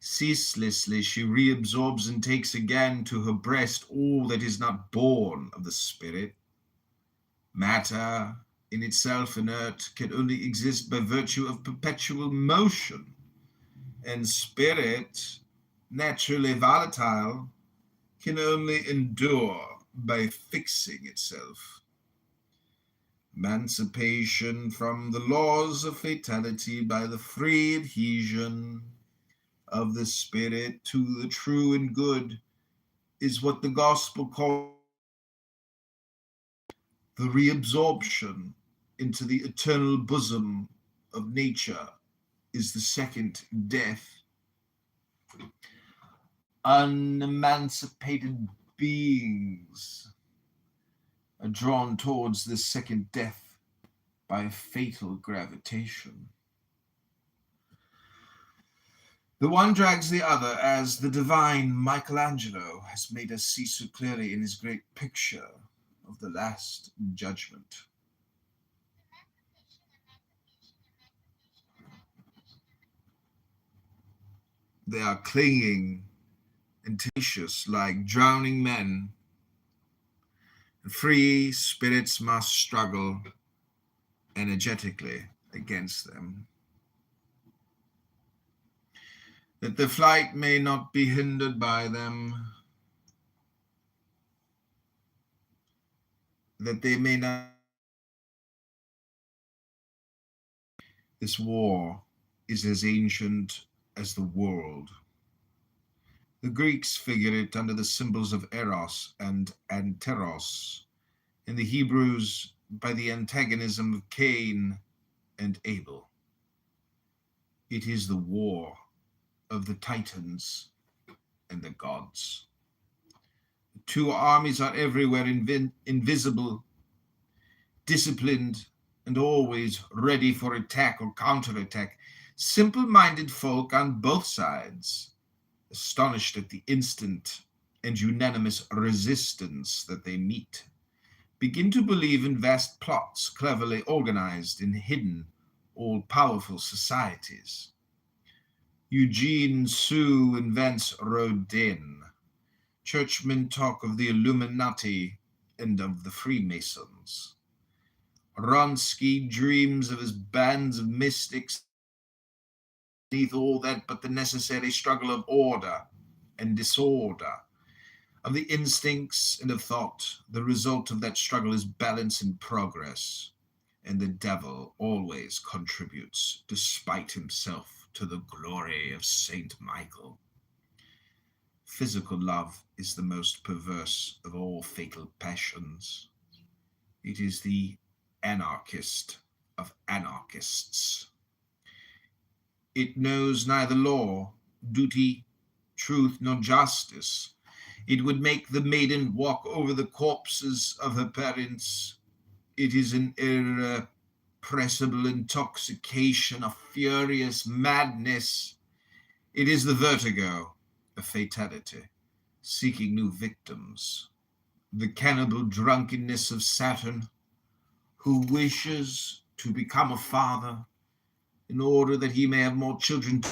Ceaselessly she reabsorbs and takes again to her breast all that is not born of the spirit. Matter, in itself inert, can only exist by virtue of perpetual motion, and spirit, naturally volatile, can only endure by fixing itself. Emancipation from the laws of fatality by the free adhesion of the spirit to the true and good is what the gospel calls the reabsorption into the eternal bosom of nature is the second death. Unemancipated beings are drawn towards this second death by a fatal gravitation. The one drags the other, as the divine Michelangelo has made us see so clearly in his great picture of the Last Judgment. They are clinging and tenacious like drowning men. Free spirits must struggle energetically against them, that their flight may not be hindered by them, that they may not. This war is as ancient as the world. The Greeks figure it under the symbols of Eros and Anteros, and the Hebrews by the antagonism of Cain and Abel. It is the war of the Titans and the gods. The two armies are everywhere invisible, disciplined, and always ready for attack or counterattack. Simple-minded folk on both sides, astonished at the instant and unanimous resistance that they meet, begin to believe in vast plots cleverly organized in hidden, all-powerful societies. Eugene Sue invents Rodin. Churchmen talk of the Illuminati and of the Freemasons. Ronsky dreams of his bands of mystics beneath all that but the necessary struggle of order and disorder, of the instincts and of thought. The result of that struggle is balance and progress, and the devil always contributes, despite himself, to the glory of Saint Michael. Physical love is the most perverse of all fatal passions. It is the anarchist of anarchists. It knows neither law, duty, truth, nor justice. It would make the maiden walk over the corpses of her parents. It is an irrepressible intoxication, a furious madness. It is the vertigo of fatality, seeking new victims. The cannibal drunkenness of Saturn, who wishes to become a father in order that he may have more children.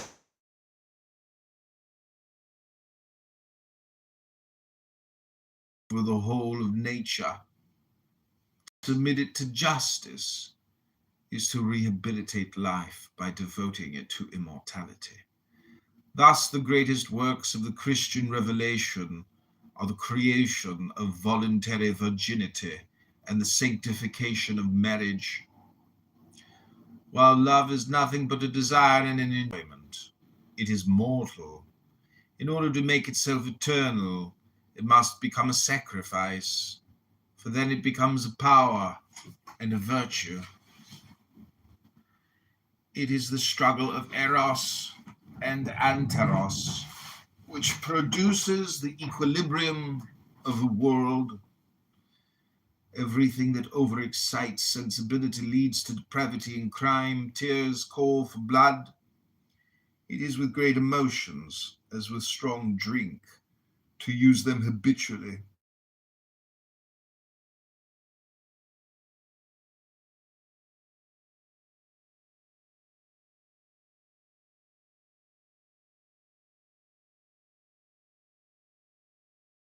For the whole of nature, submit it to justice, is to rehabilitate life by devoting it to immortality. Thus, the greatest works of the Christian revelation are the creation of voluntary virginity and the sanctification of marriage. While love is nothing but a desire and an enjoyment, it is mortal. In order to make itself eternal, it must become a sacrifice. for then it becomes a power and a virtue. It is the struggle of eros and anteros which produces the equilibrium of a world. Everything that overexcites sensibility leads to depravity and crime. Tears call for blood. It is with great emotions, as with strong drink, to use them habitually.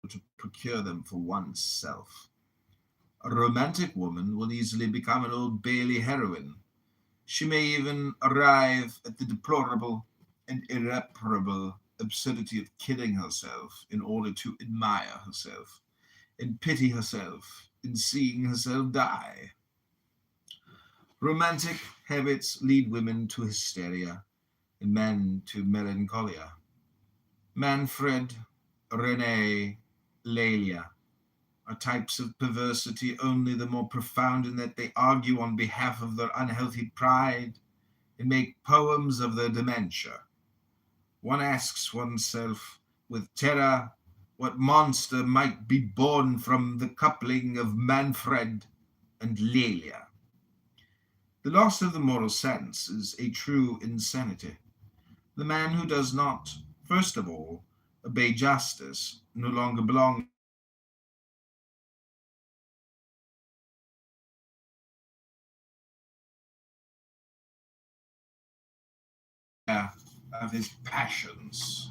To procure them for oneself. A romantic woman will easily become an Old Bailey heroine. She may even arrive at the deplorable and irreparable absurdity of killing herself in order to admire herself and pity herself in seeing herself die. Romantic habits lead women to hysteria and men to melancholia. Manfred, Renee, Lelia are types of perversity, only the more profound in that they argue on behalf of their unhealthy pride and make poems of their dementia. One asks oneself with terror what monster might be born from the coupling of Manfred and Lelia. The loss of the moral sense is a true insanity. The man who does not, first of all, obey justice no longer belongs of his passions.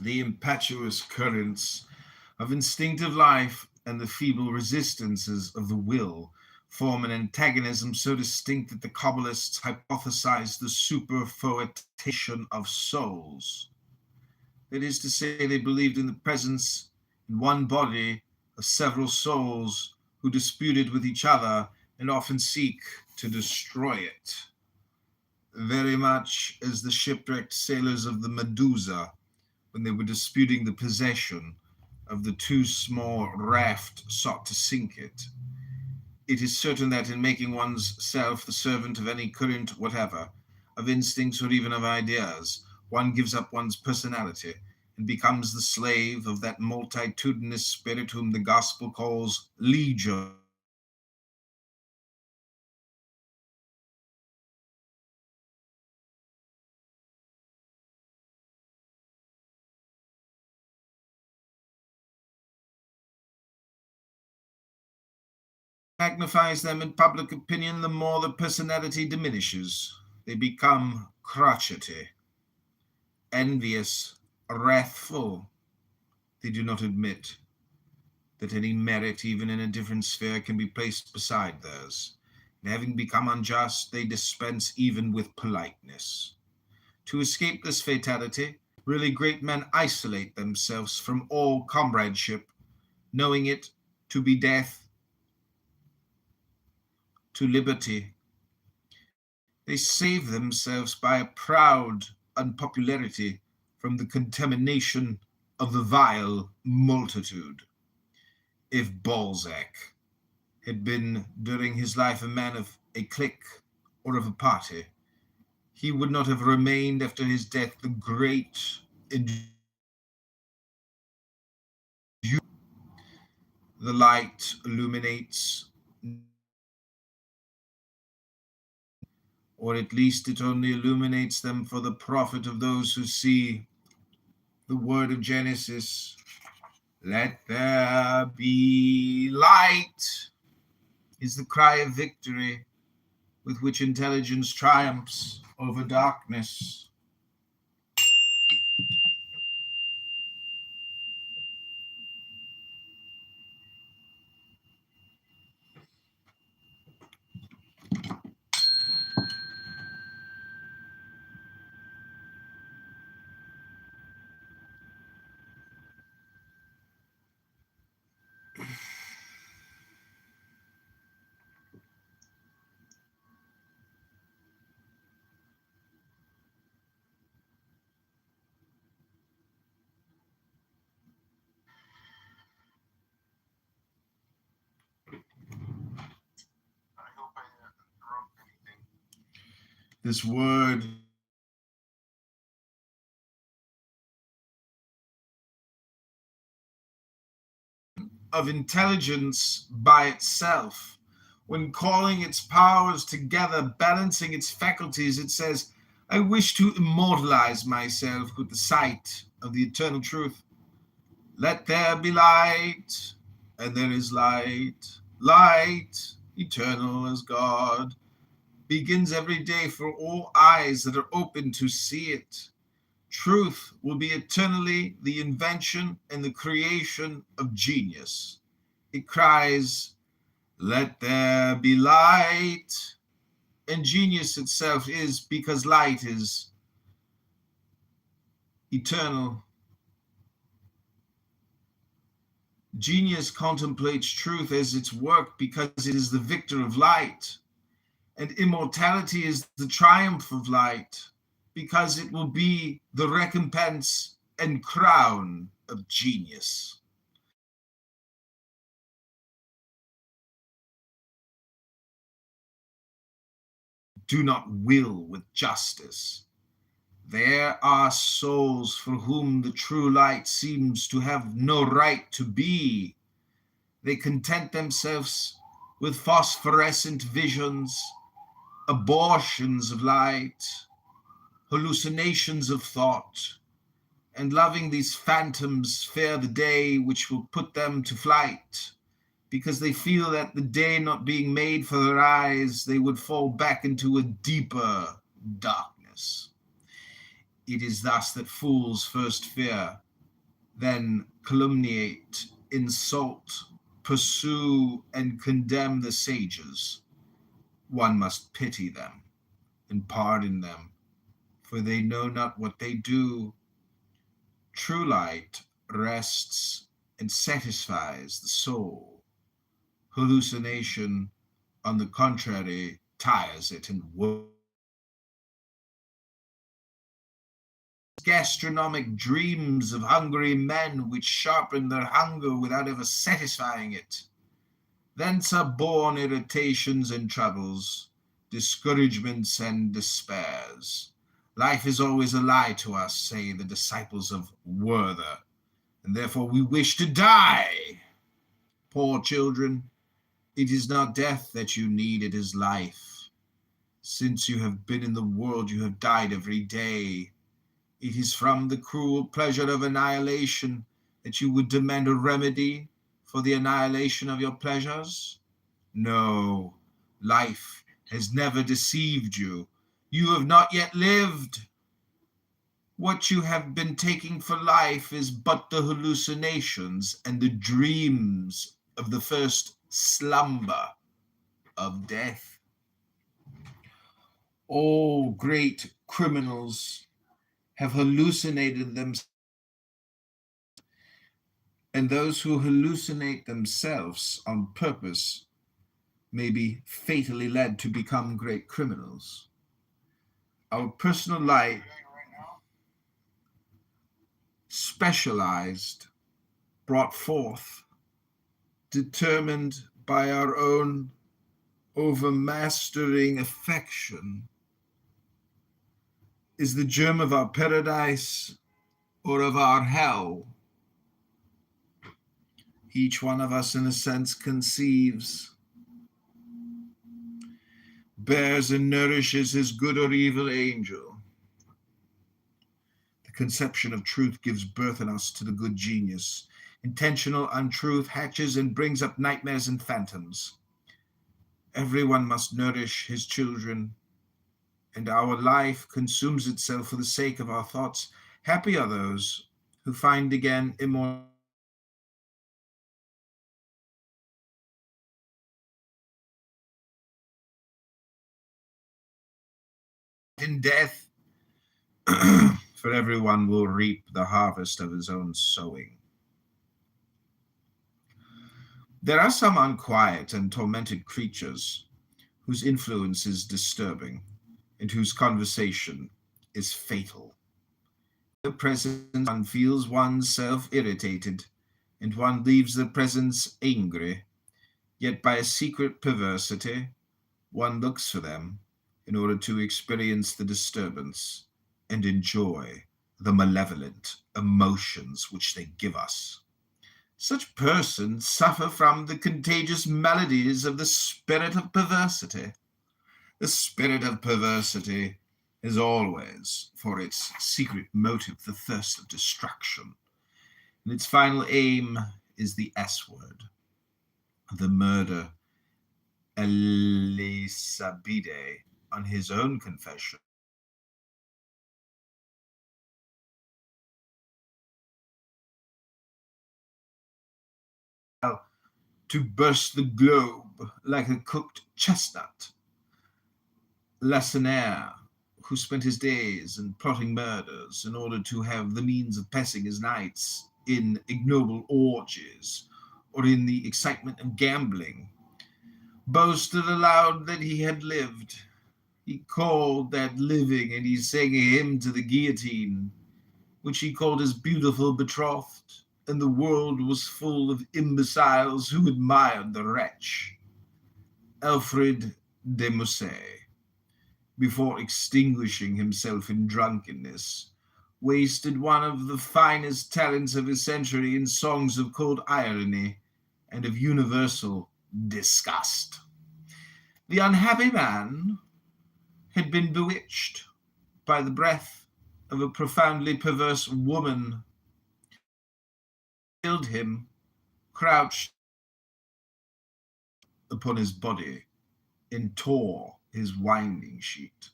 The impetuous currents of instinctive life and the feeble resistances of the will form an antagonism so distinct that the Kabbalists hypothesize the superfoetation of souls. That is to say, they believed in the presence in one body of several souls who disputed with each other and often seek to destroy it. Very much as the shipwrecked sailors of the Medusa when they were disputing the possession of the too small raft sought to sink it. It is certain that in making one's self the servant of any current whatever, of instincts or even of ideas, one gives up one's personality and becomes the slave of that multitudinous spirit whom the gospel calls legion. Magnifies them in public opinion, the more the personality diminishes. They become crotchety, envious, wrathful. They do not admit that any merit, even in a different sphere, can be placed beside theirs. And having become unjust, they dispense even with politeness. To escape this fatality, really great men isolate themselves from all comradeship, knowing it to be death to liberty. They save themselves by a proud unpopularity from the contamination of the vile multitude. If Balzac had been during his life a man of a clique or of a party, he would not have remained after his death the great and the light illuminates, or at least it only illuminates them for the profit of those who see the word of Genesis, let there be light, is the cry of victory with which intelligence triumphs over darkness.
I hope I didn't interrupt anything.
This word of intelligence by itself, when calling its powers together, balancing its faculties, it says, I wish to immortalize myself with the sight of the eternal truth. Let there be light, and there is light. Light, eternal as God, begins every day for all eyes that are open to see it. Truth will be eternally the invention and the creation of genius. It cries, let there be light. And genius itself is because light is eternal. Genius contemplates truth as its work because it is the victor of light. And immortality is the triumph of light because it will be the recompense and crown of genius. Do not will with justice. There are souls for whom the true light seems to have no right to be. They content themselves with phosphorescent visions, abortions of light, hallucinations of thought, and loving these phantoms fear the day which will put them to flight, because they feel that the day not being made for their eyes, they would fall back into a deeper darkness. It is thus that fools first fear, then calumniate, insult, pursue, and condemn the sages. One must pity them and pardon them, for they know not what they do. True light rests and satisfies the soul. Hallucination, on the contrary, tires it and wounds. Gastronomic dreams of hungry men which sharpen their hunger without ever satisfying it. Thence are born irritations and troubles, discouragements and despairs. Life is always a lie to us, say the disciples of Werther, and therefore we wish to die. Poor children, it is not death that you need, it is life. Since you have been in the world, you have died every day. It is from the cruel pleasure of annihilation that you would demand a remedy for the annihilation of your pleasures? No, life has never deceived you. You have not yet lived. What you have been taking for life is but the hallucinations and the dreams of the first slumber of death. All great criminals have hallucinated themselves, and those who hallucinate themselves on purpose may be fatally led to become great criminals. Our personal life specialized, brought forth, determined by our own overmastering affection, is the germ of our paradise or of our hell. Each one of us, in a sense, conceives, bears and nourishes his good or evil angel. The conception of truth gives birth in us to the good genius. Intentional untruth hatches and brings up nightmares and phantoms. Everyone must nourish his children, and our life consumes itself for the sake of our thoughts. Happy are those who find again immortality. In death, for everyone will reap the harvest of his own sowing. There are some unquiet and tormented creatures whose influence is disturbing and whose conversation is fatal. In the presence, one feels oneself irritated, and one leaves the presence angry, yet by a secret perversity, one looks for them in order to experience the disturbance and enjoy the malevolent emotions which they give us. Such persons suffer from the contagious maladies of the spirit of perversity. The spirit of perversity is always, for its secret motive, the thirst of destruction, and its final aim is the S word, the murder. Elisabide, on his own confession, to burst the globe like a cooked chestnut. Lacenaire, who spent his days in plotting murders in order to have the means of passing his nights in ignoble orgies or in the excitement of gambling, boasted aloud that he had lived. He called that living, and he sang a hymn to the guillotine, which he called his beautiful betrothed, and the world was full of imbeciles who admired the wretch. Alfred de Musset, before extinguishing himself in drunkenness, wasted one of the finest talents of his century in songs of cold irony and of universal disgust. The unhappy man had been bewitched by the breath of a profoundly perverse woman, killed him, crouched upon his body, and tore his winding sheet.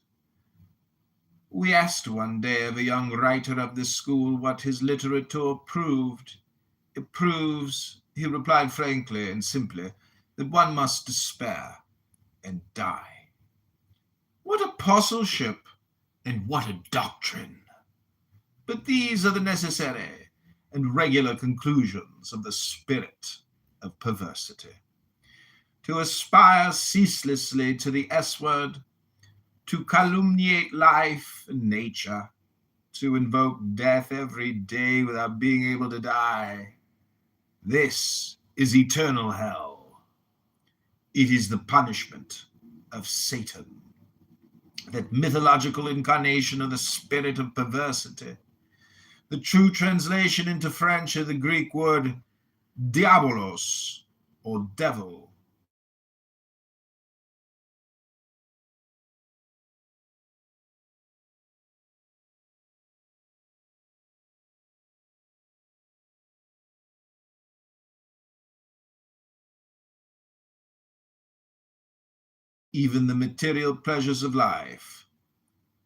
We asked one day of a young writer of this school what his literature proved. It proves, he replied frankly and simply, that one must despair and die. What apostleship and what a doctrine! But these are the necessary and regular conclusions of the spirit of perversity. To aspire ceaselessly to the S word, to calumniate life and nature, to invoke death every day without being able to die. This is eternal hell. It is the punishment of Satan, that mythological incarnation of the spirit of perversity. The true translation into French of the Greek word diabolos, or devil. Even the material pleasures of life,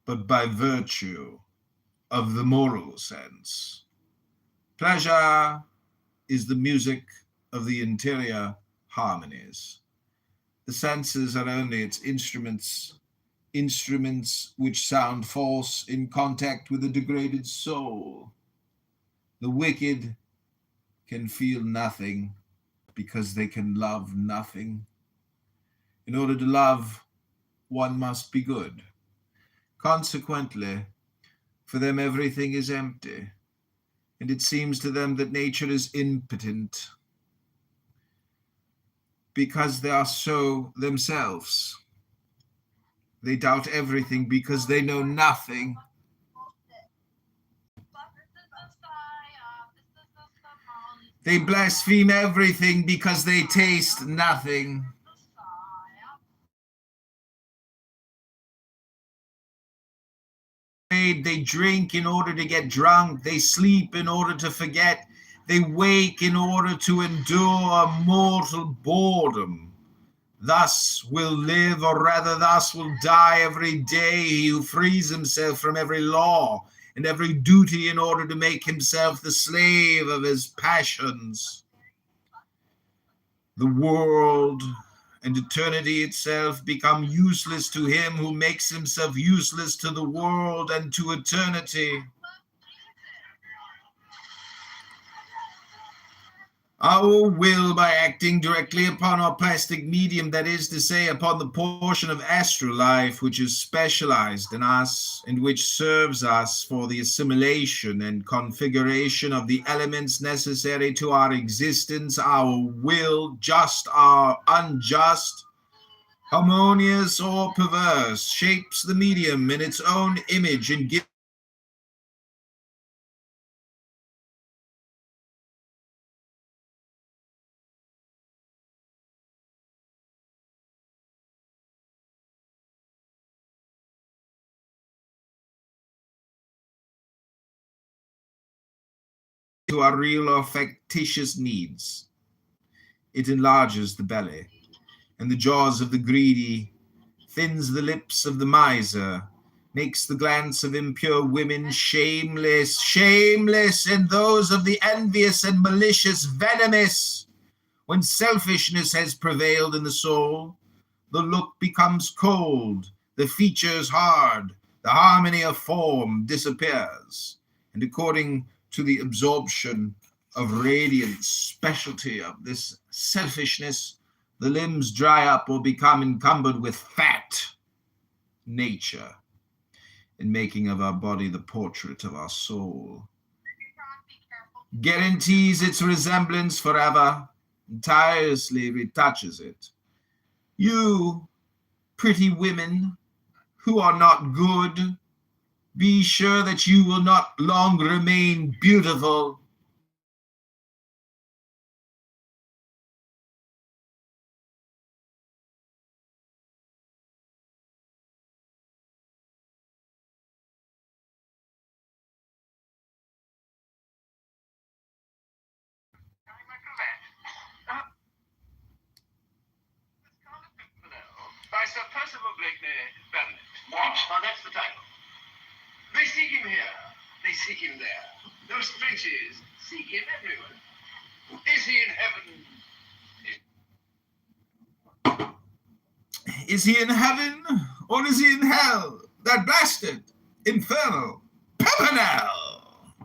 but by virtue of the moral sense. Pleasure is the music of the interior harmonies. The senses are only its instruments, instruments which sound false in contact with the degraded soul. The wicked can feel nothing because they can love nothing. In order to love, one must be good. Consequently, for them everything is empty. And it seems to them that nature is impotent because they are so themselves. They doubt everything because they know nothing. They blaspheme everything because they taste nothing. They drink in order to get drunk. They sleep in order to forget. They wake in order to endure mortal boredom. Thus will live, or rather thus will die every day he who frees himself from every law and every duty in order to make himself the slave of his passions. The world and eternity itself become useless to him who makes himself useless to the world and to eternity. Our will, by acting directly upon our plastic medium, that is to say, upon the portion of astral life which is specialized in us and which serves us for the assimilation and configuration of the elements necessary to our existence, our will, just or unjust, harmonious or perverse, shapes the medium in its own image and gives to our real or factitious needs. It enlarges the belly and the jaws of the greedy, thins the lips of the miser, makes the glance of impure women shameless, and those of the envious and malicious venomous. When selfishness has prevailed in the soul, the look becomes cold, the features hard, the harmony of form disappears, and according to the absorption of radiance, specialty of this selfishness, the limbs dry up or become encumbered with fat. Nature, in making of our body the portrait of our soul, guarantees its resemblance forever, and tirelessly retouches it. You, pretty women, who are not good, be sure that you will not long remain beautiful.
By Sir Percival Blakeney, Baronet. What? Oh, that's the title. They seek him here. They seek him there. Those princes seek him everywhere. Is he in heaven?
Is he in heaven or is he in hell? That bastard, infernal Pimpernel.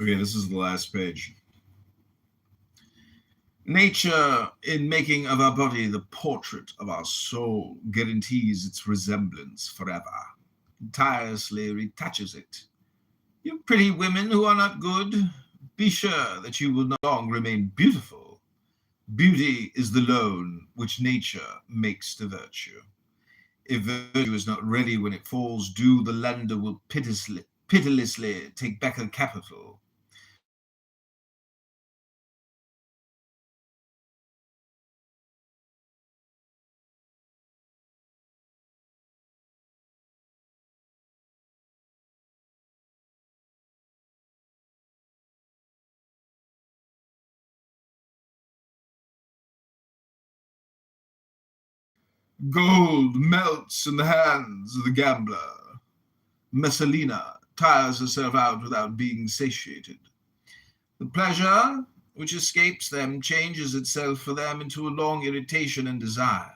Okay, this is the last page. Nature, in making of our body the portrait of our soul, guarantees its resemblance forever, tirelessly retouches it. You pretty women who are not good, be sure that you will not long remain beautiful. Beauty is the loan which nature makes to virtue. If virtue is not ready when it falls due, the lender will pitilessly take back her capital. Gold melts in the hands of the gambler. Messalina tires herself out without being satiated. The pleasure which escapes them changes itself for them into a long irritation and desire.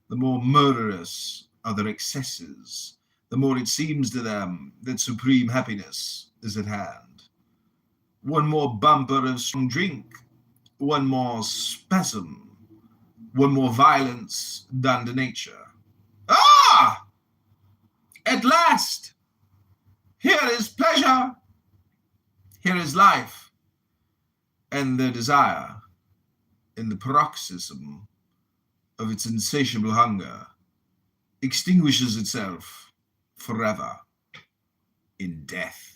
The more murderous are their excesses, the more it seems to them that supreme happiness is at hand. One more bumper of strong drink, one more spasm, one more violence done to nature. Ah! At last! Here is pleasure. Here is life. And the desire, in the paroxysm of its insatiable hunger, extinguishes itself forever in death.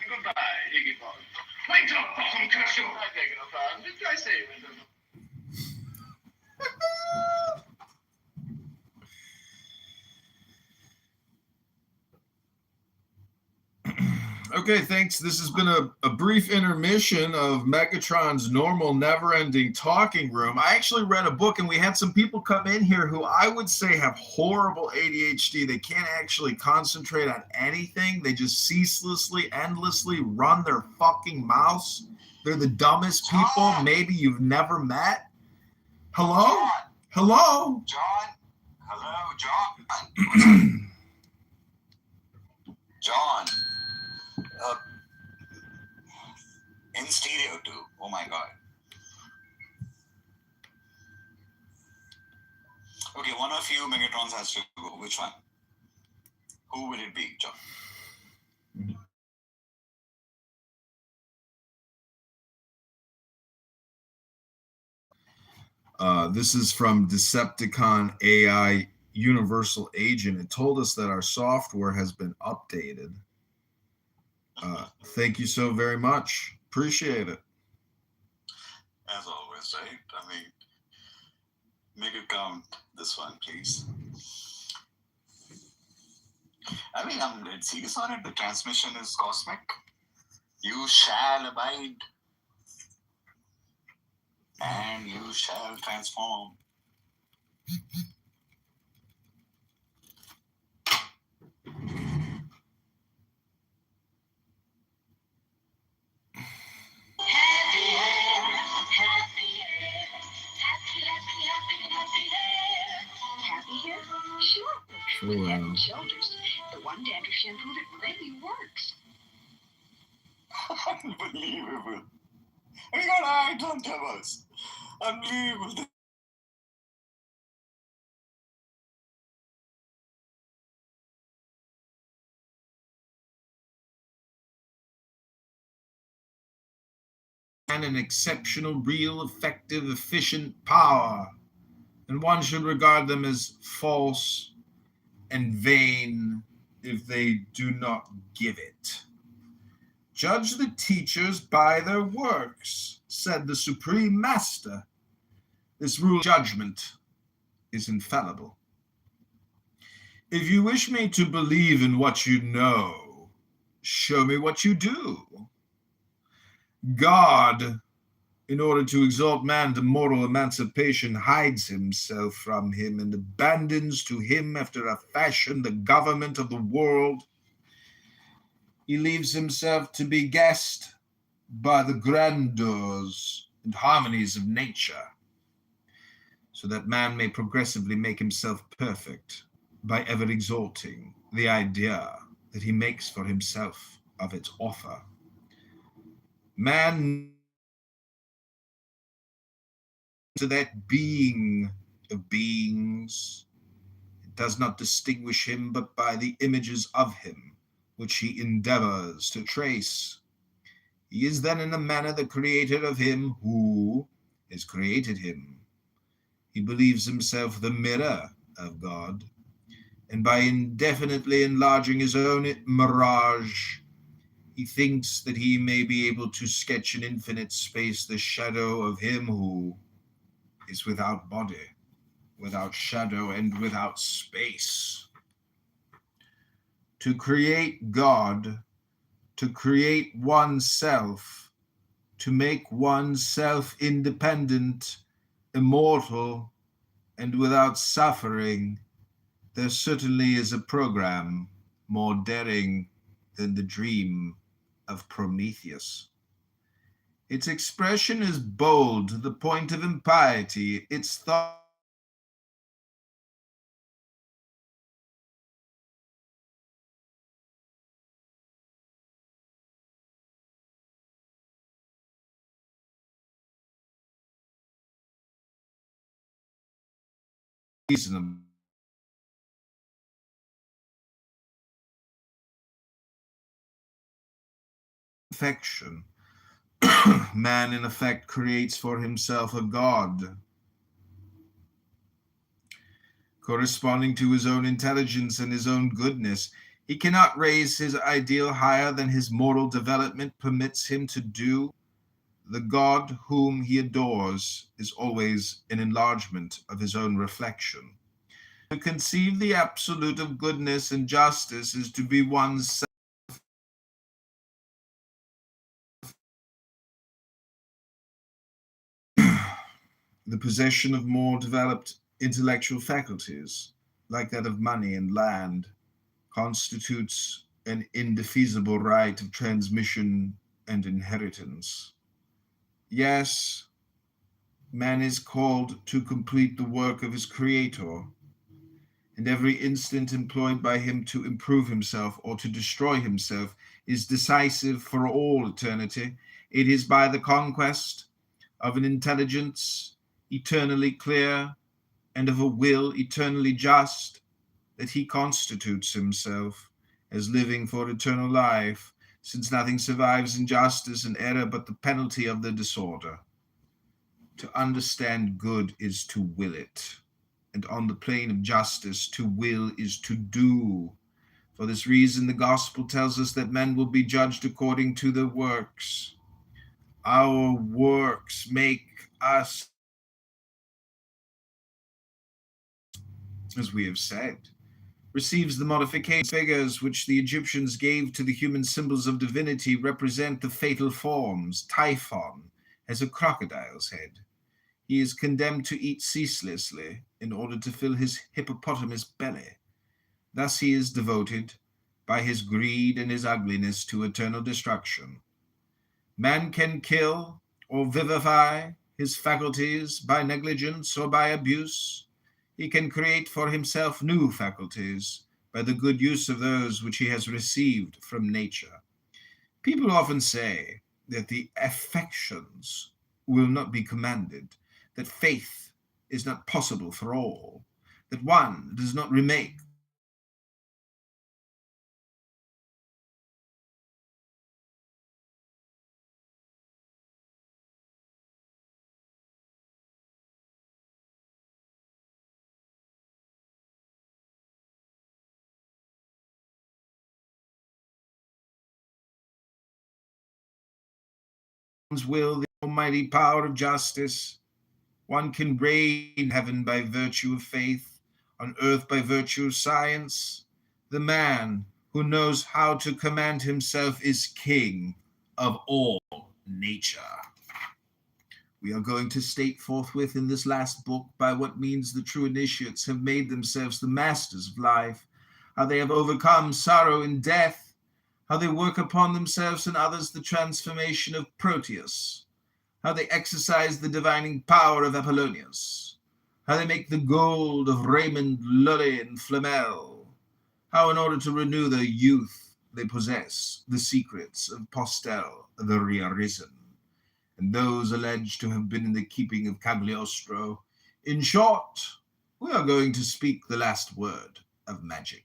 Goodbye, Iggy Pop. Wait up, bottom castle. I beg your pardon. Did I say it?
Okay, thanks. This has been a brief intermission of Megatron's normal, never-ending talking room. I actually read a book, and we had some people come in here who I would say have horrible ADHD. They can't actually concentrate on anything. They just ceaselessly, endlessly run their fucking mouths. They're the dumbest people maybe you've never met. Hello?
John.
Hello?
John? Hello, John? John. In stereo too. Oh my god. Okay, one of you Megatrons has to go. Which one? Who will it be, John?
This is from Decepticon AI Universal Agent. It told us that our software has been updated. Thank you so very much. Appreciate it.
As always, right? I mean, make it count, this one, please. I mean, I'm dead serious on it. The transmission is cosmic. You shall abide. And you shall transform.
Happy hair? Sure. With Head and Shoulders, the one dandruff shampoo that really works.
Unbelievable. We got eyes on us. Unbelievable.
And an exceptional, real, effective, efficient power. And one should regard them as false and vain if they do not give it. Judge the teachers by their works, said the Supreme Master. This rule of judgment is infallible. If you wish me to believe in what you know, show me what you do. God, in order to exalt man to moral emancipation, hides himself from him and abandons to him after a fashion the government of the world. He leaves himself to be guessed by the grandeurs and harmonies of nature, so that man may progressively make himself perfect by ever exalting the idea that he makes for himself of its author. Man, to that being of beings, it does not distinguish him but by the images of him which he endeavors to trace. He is then in a manner the creator of him who has created him. He believes himself the mirror of God, and by indefinitely enlarging his own mirage, he thinks that he may be able to sketch in infinite space the shadow of him who is without body, without shadow, and without space. To create God
to create oneself, to make oneself independent, immortal, and without suffering, there certainly is a program more daring than the dream of Prometheus. Its expression is bold to the point of impiety. Its thought reasonable. Perfection. Man, in effect, creates for himself a god, corresponding to his own intelligence and his own goodness. He cannot raise his ideal higher than his moral development permits him to do. The God whom he adores is always an enlargement of his own reflection. To conceive the absolute of goodness and justice is to be oneself. The possession of more developed intellectual faculties, like that of money and land, constitutes an indefeasible right of transmission and inheritance. Yes, man is called to complete the work of his Creator, and every instant employed by him to improve himself or to destroy himself is decisive for all eternity. It is by the conquest of an intelligence eternally clear and of a will eternally just that he constitutes himself as living for eternal life, since nothing survives injustice and error but the penalty of the disorder. To understand good is to will it, and on the plane of justice, to will is to do. For this reason, the gospel tells us that men will be judged according to their works. Our works make us, as we have said, receives the modification figures which the Egyptians gave to the human symbols of divinity represent the fatal forms. Typhon has a crocodile's head. He is condemned to eat ceaselessly in order to fill his hippopotamus belly. Thus he is devoted, by his greed and his ugliness, to eternal destruction. Man can kill or vivify his faculties by negligence or by abuse. He can create for himself new faculties by the good use of those which he has received from nature. People often say that the affections will not be commanded, that faith is not possible for all, that one does not remake one's will, the almighty power of justice. One can reign in heaven by virtue of faith, on earth by virtue of science. The man who knows how to command himself is king of all nature. We are going to state forthwith in this last book by what means the true initiates have made themselves the masters of life, how they have overcome sorrow and death, how they work upon themselves and others the transformation of Proteus, how they exercise the divining power of Apollonius, how they make the gold of Raymond, Lully, and Flamel, how in order to renew their youth they possess the secrets of Postel, the rearisen, and those alleged to have been in the keeping of Cagliostro. In short, we are going to speak the last word of magic.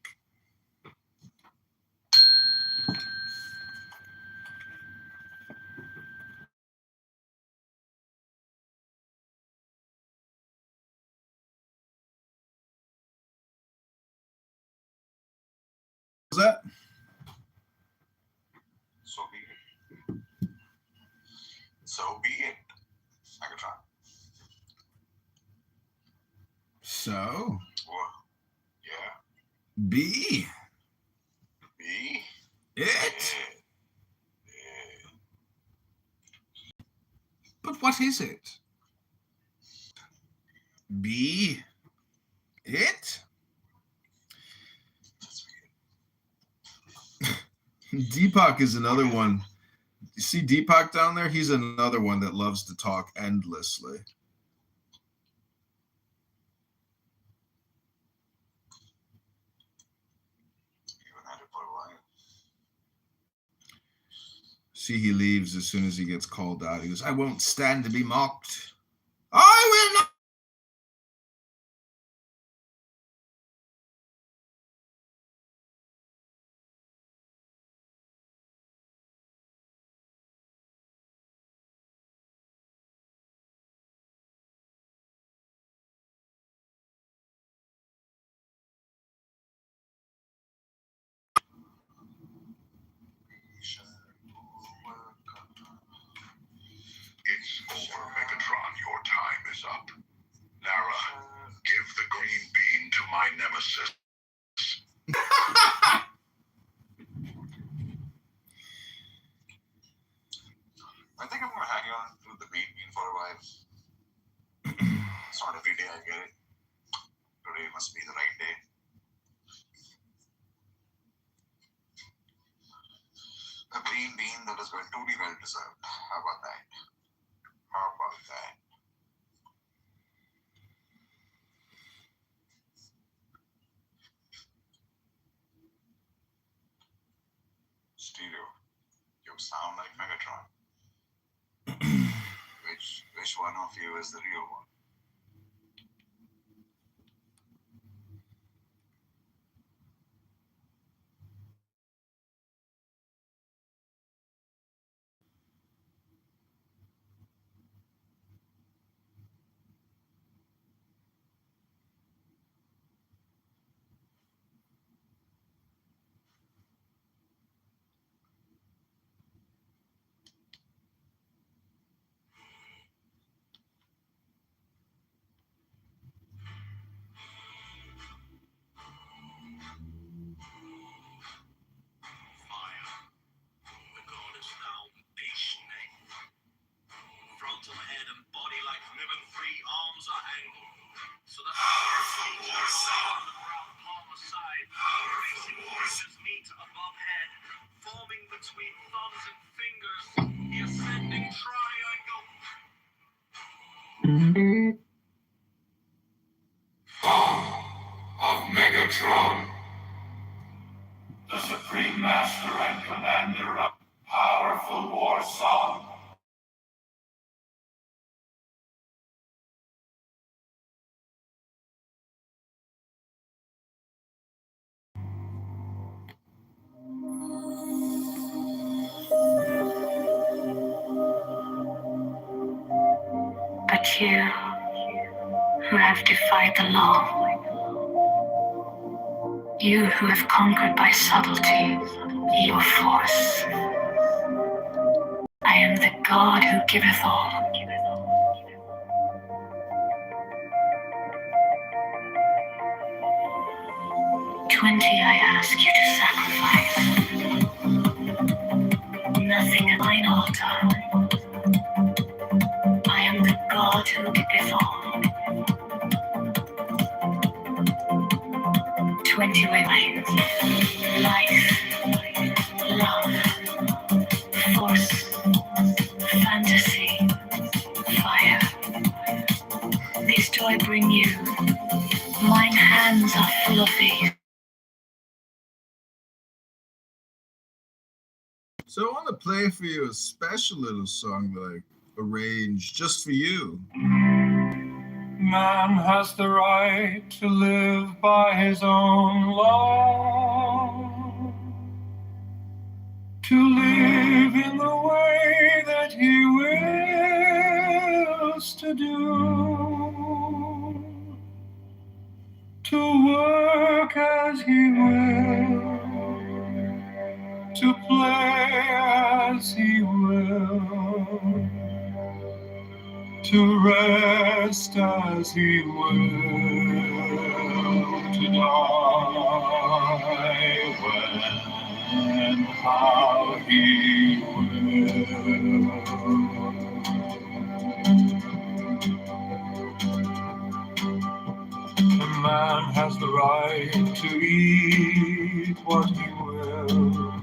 Is that?
So be it. So be it. Megatron.
So,
What? Yeah.
be
Be
it.
it.
But what is it? Be it? Deepak is another one. You see Deepak down there? He's another one that loves to talk endlessly.
Even had it for a while.
See, he leaves as soon as he gets called out. He goes, I won't stand to be mocked. I will not.
It's over, Megatron. Your time is up. Lara, give the green bean to my nemesis.
I think I'm gonna hang on to the green bean for a while. It's not every day I get it. Today must be the right day. A green bean that is going to be well deserved. How about that? How about that? Stereo, you sound like Megatron. Which one of you is the real one?
Frontal head and body like ribbon, 3 arms are angled, so that the powerful war song on the ground palm aside, facing fingers meet above head, forming between thumbs and fingers, the ascending triangle.
Of Megatron, the Supreme Master and Commander of powerful war song.
But you, who have defied the law, you who have conquered by subtlety your force, I am the God who giveth all. 20 I ask you to sacrifice. Nothing at mine altar. I am the God who giveth all. 20 remains. Life, love, force, fantasy, fire. These do I bring you. Mine hands are full of these.
So I want to play for you a special little song that I arranged just for you.
Man has the right to live by his own law, to live in the way that he wills to do, to work as he will, to play as he will, to rest as he will, to die when and how he will.
right to eat what he will,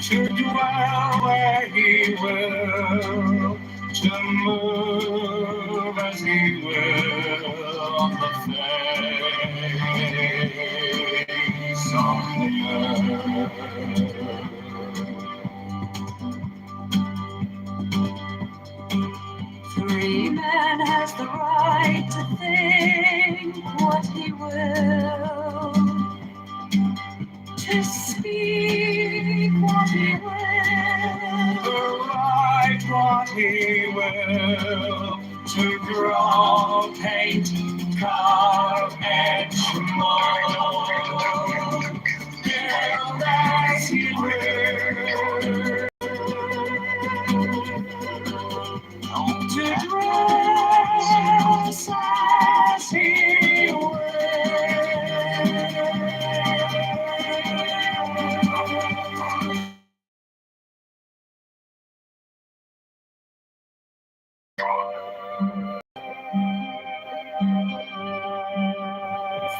to dwell where he will, to move as he will on the face of the earth.
Free man has the right to think what he will, to speak what he will,
To write what he will, to draw, paint, carve, etch, mold, build as he will, to dress as he will.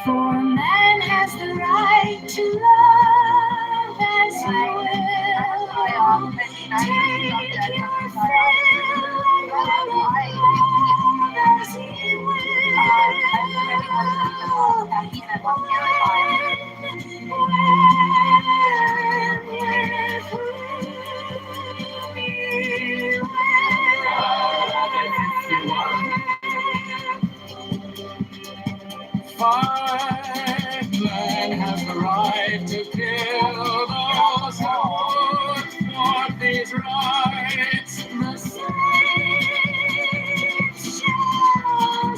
For man has the right to love as he will. Take your fill as he
Fight, man has the right to kill those who would thwart these rights.
The slave shall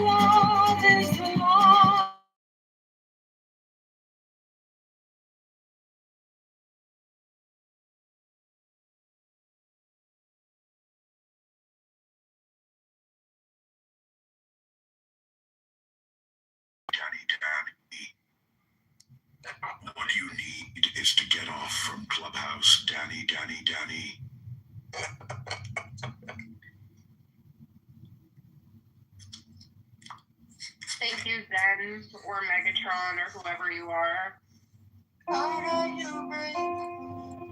love is the law.
Danny, what you need is to get off from Clubhouse, Danny.
Thank you, Zen, or Megatron, or whoever you are.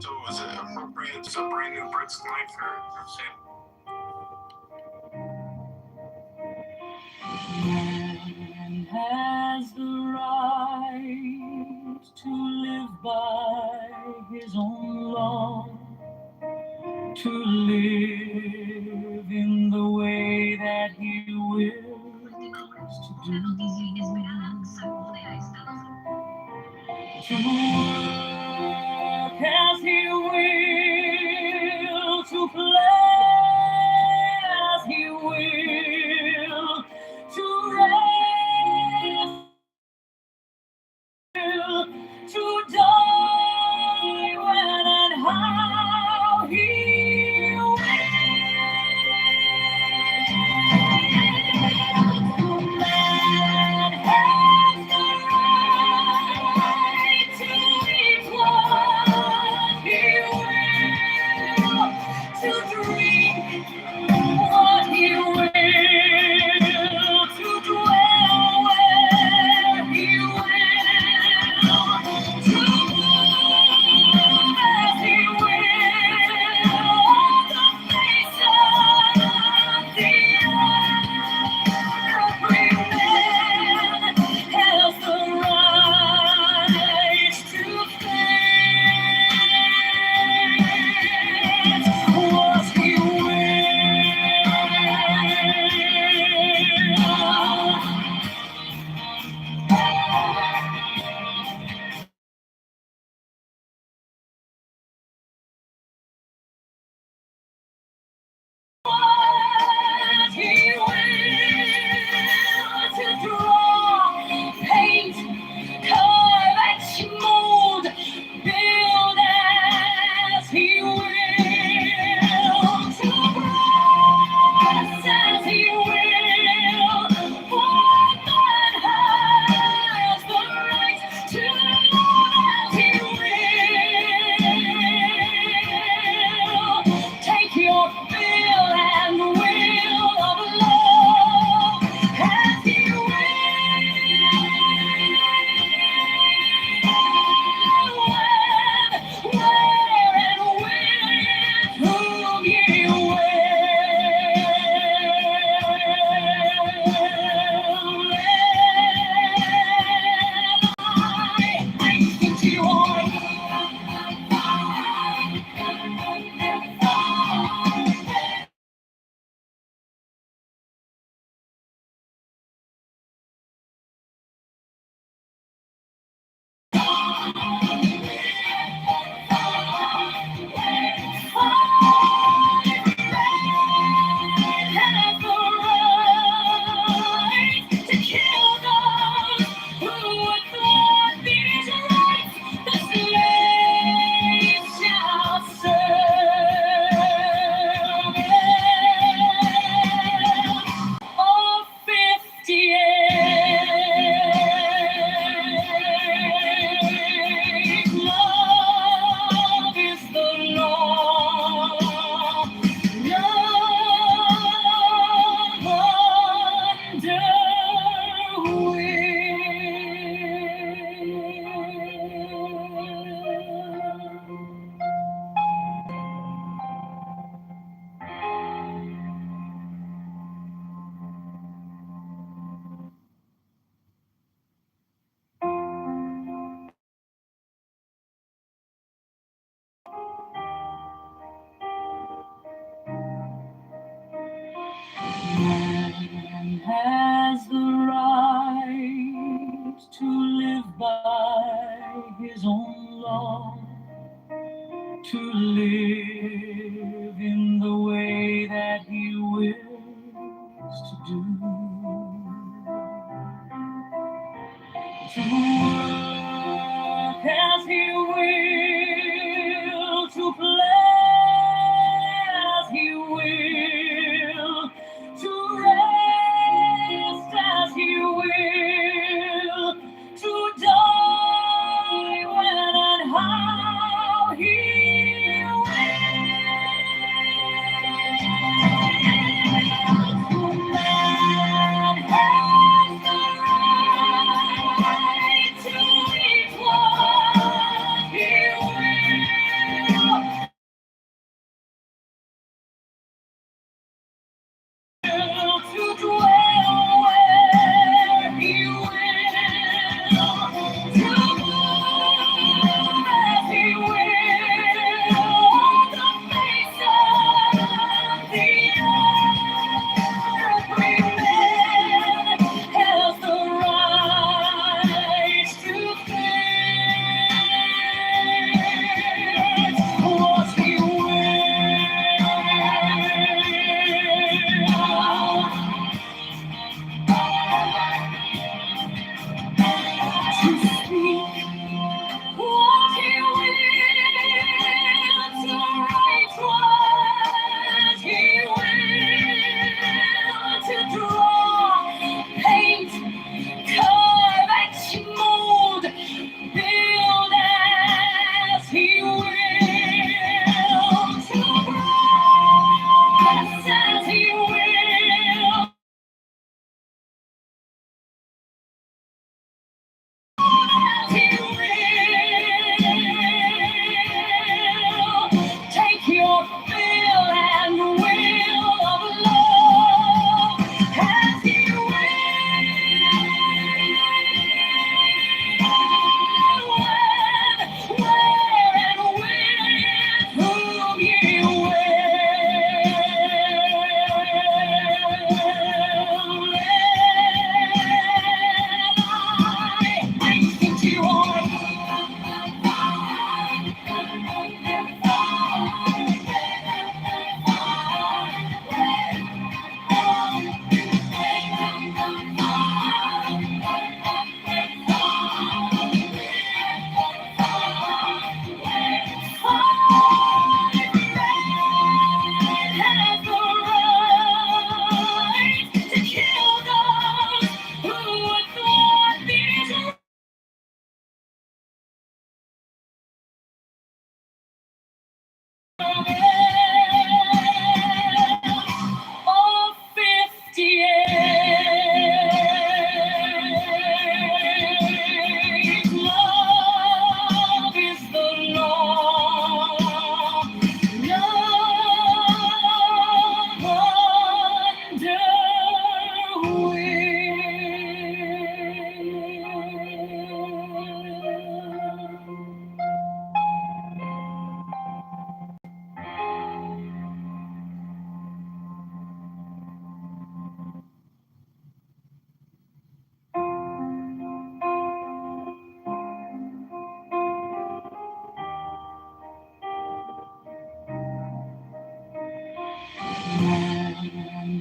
So is it appropriate to bring a Brit's knife or Sam?
Man has the right to live by his own law, to live in the way that he wills to do, to work as he will, to play as he will, to rest, to die when and how he will. Man has the right to eat what he will, to drink what he will, to dwell where he will, to move as he will on the face of the earth. Every man has the right to think what he will.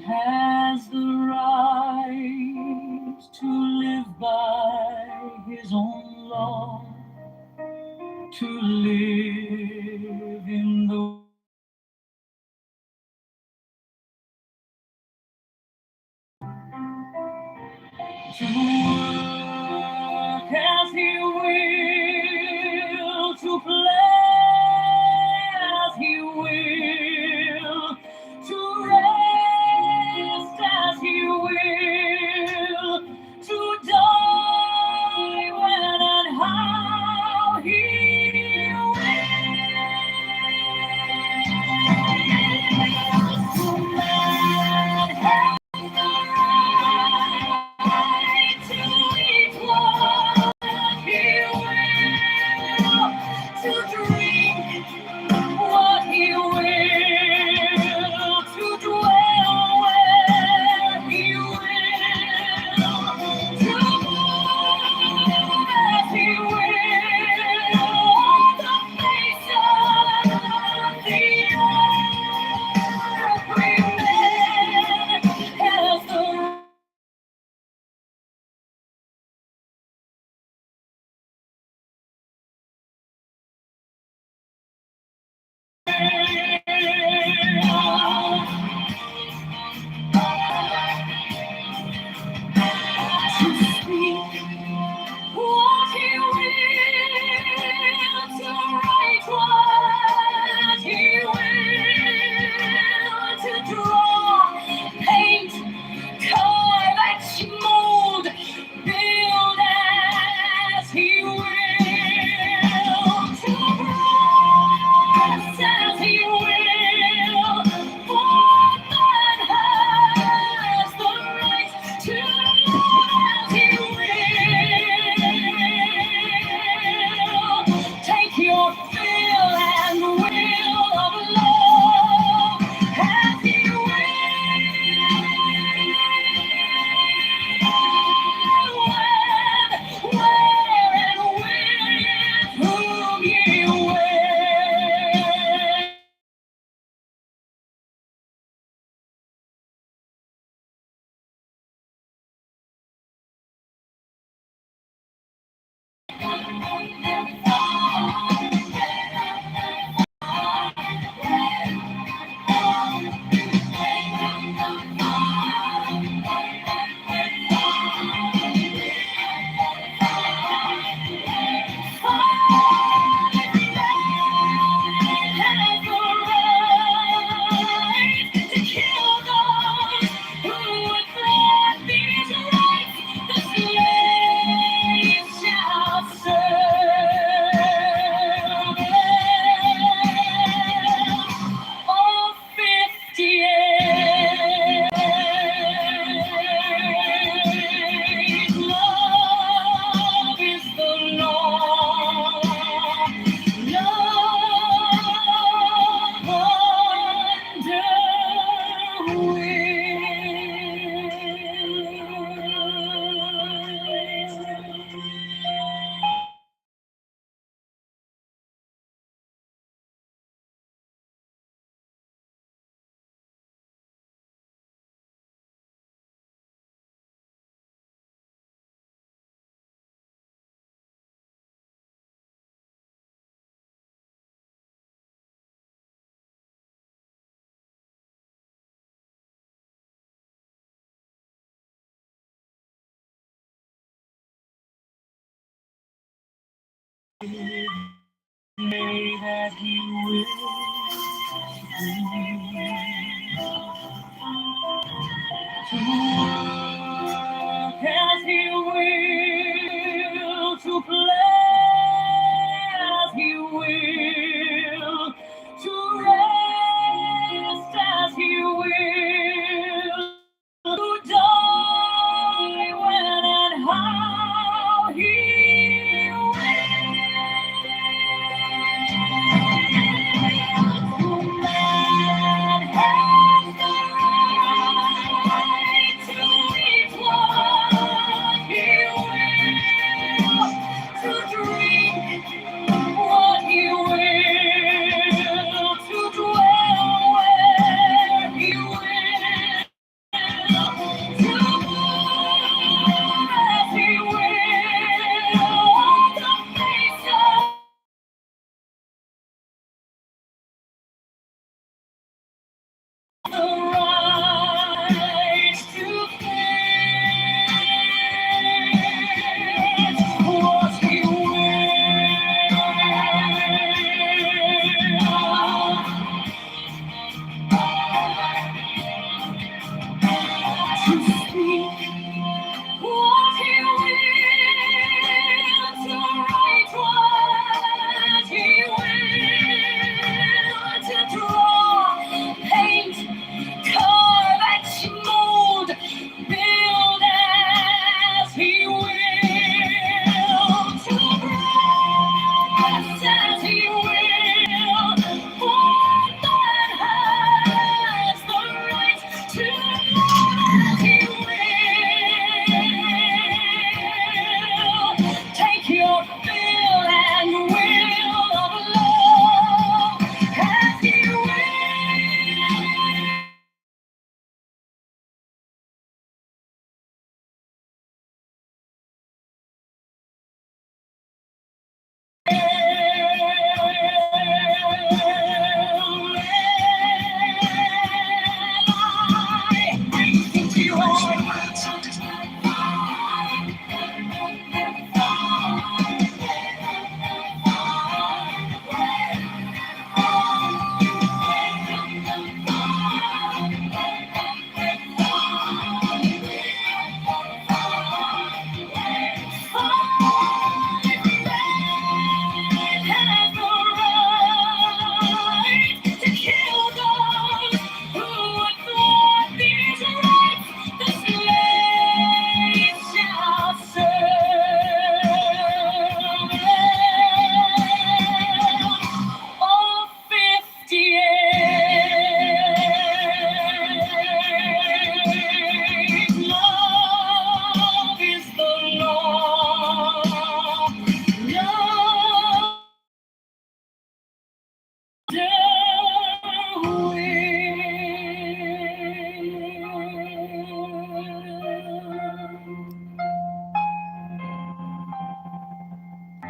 has the right to live by his own law, to live in the to work as he will, to play as he will, to rest as he will, to die when and how he will. Man has the right to eat what he will, to drink what he will, to dwell where he will, to move as he will, on the face of the earth. Every man has the to speak what he will, to write what he will, to draw, paint, carve, etch, mold, build as he will, to press as he will, for man has the right to love as he will. Take your fill and will of love as he will. When, where, and with whom ye will. Love is the law. Love under will. May that he will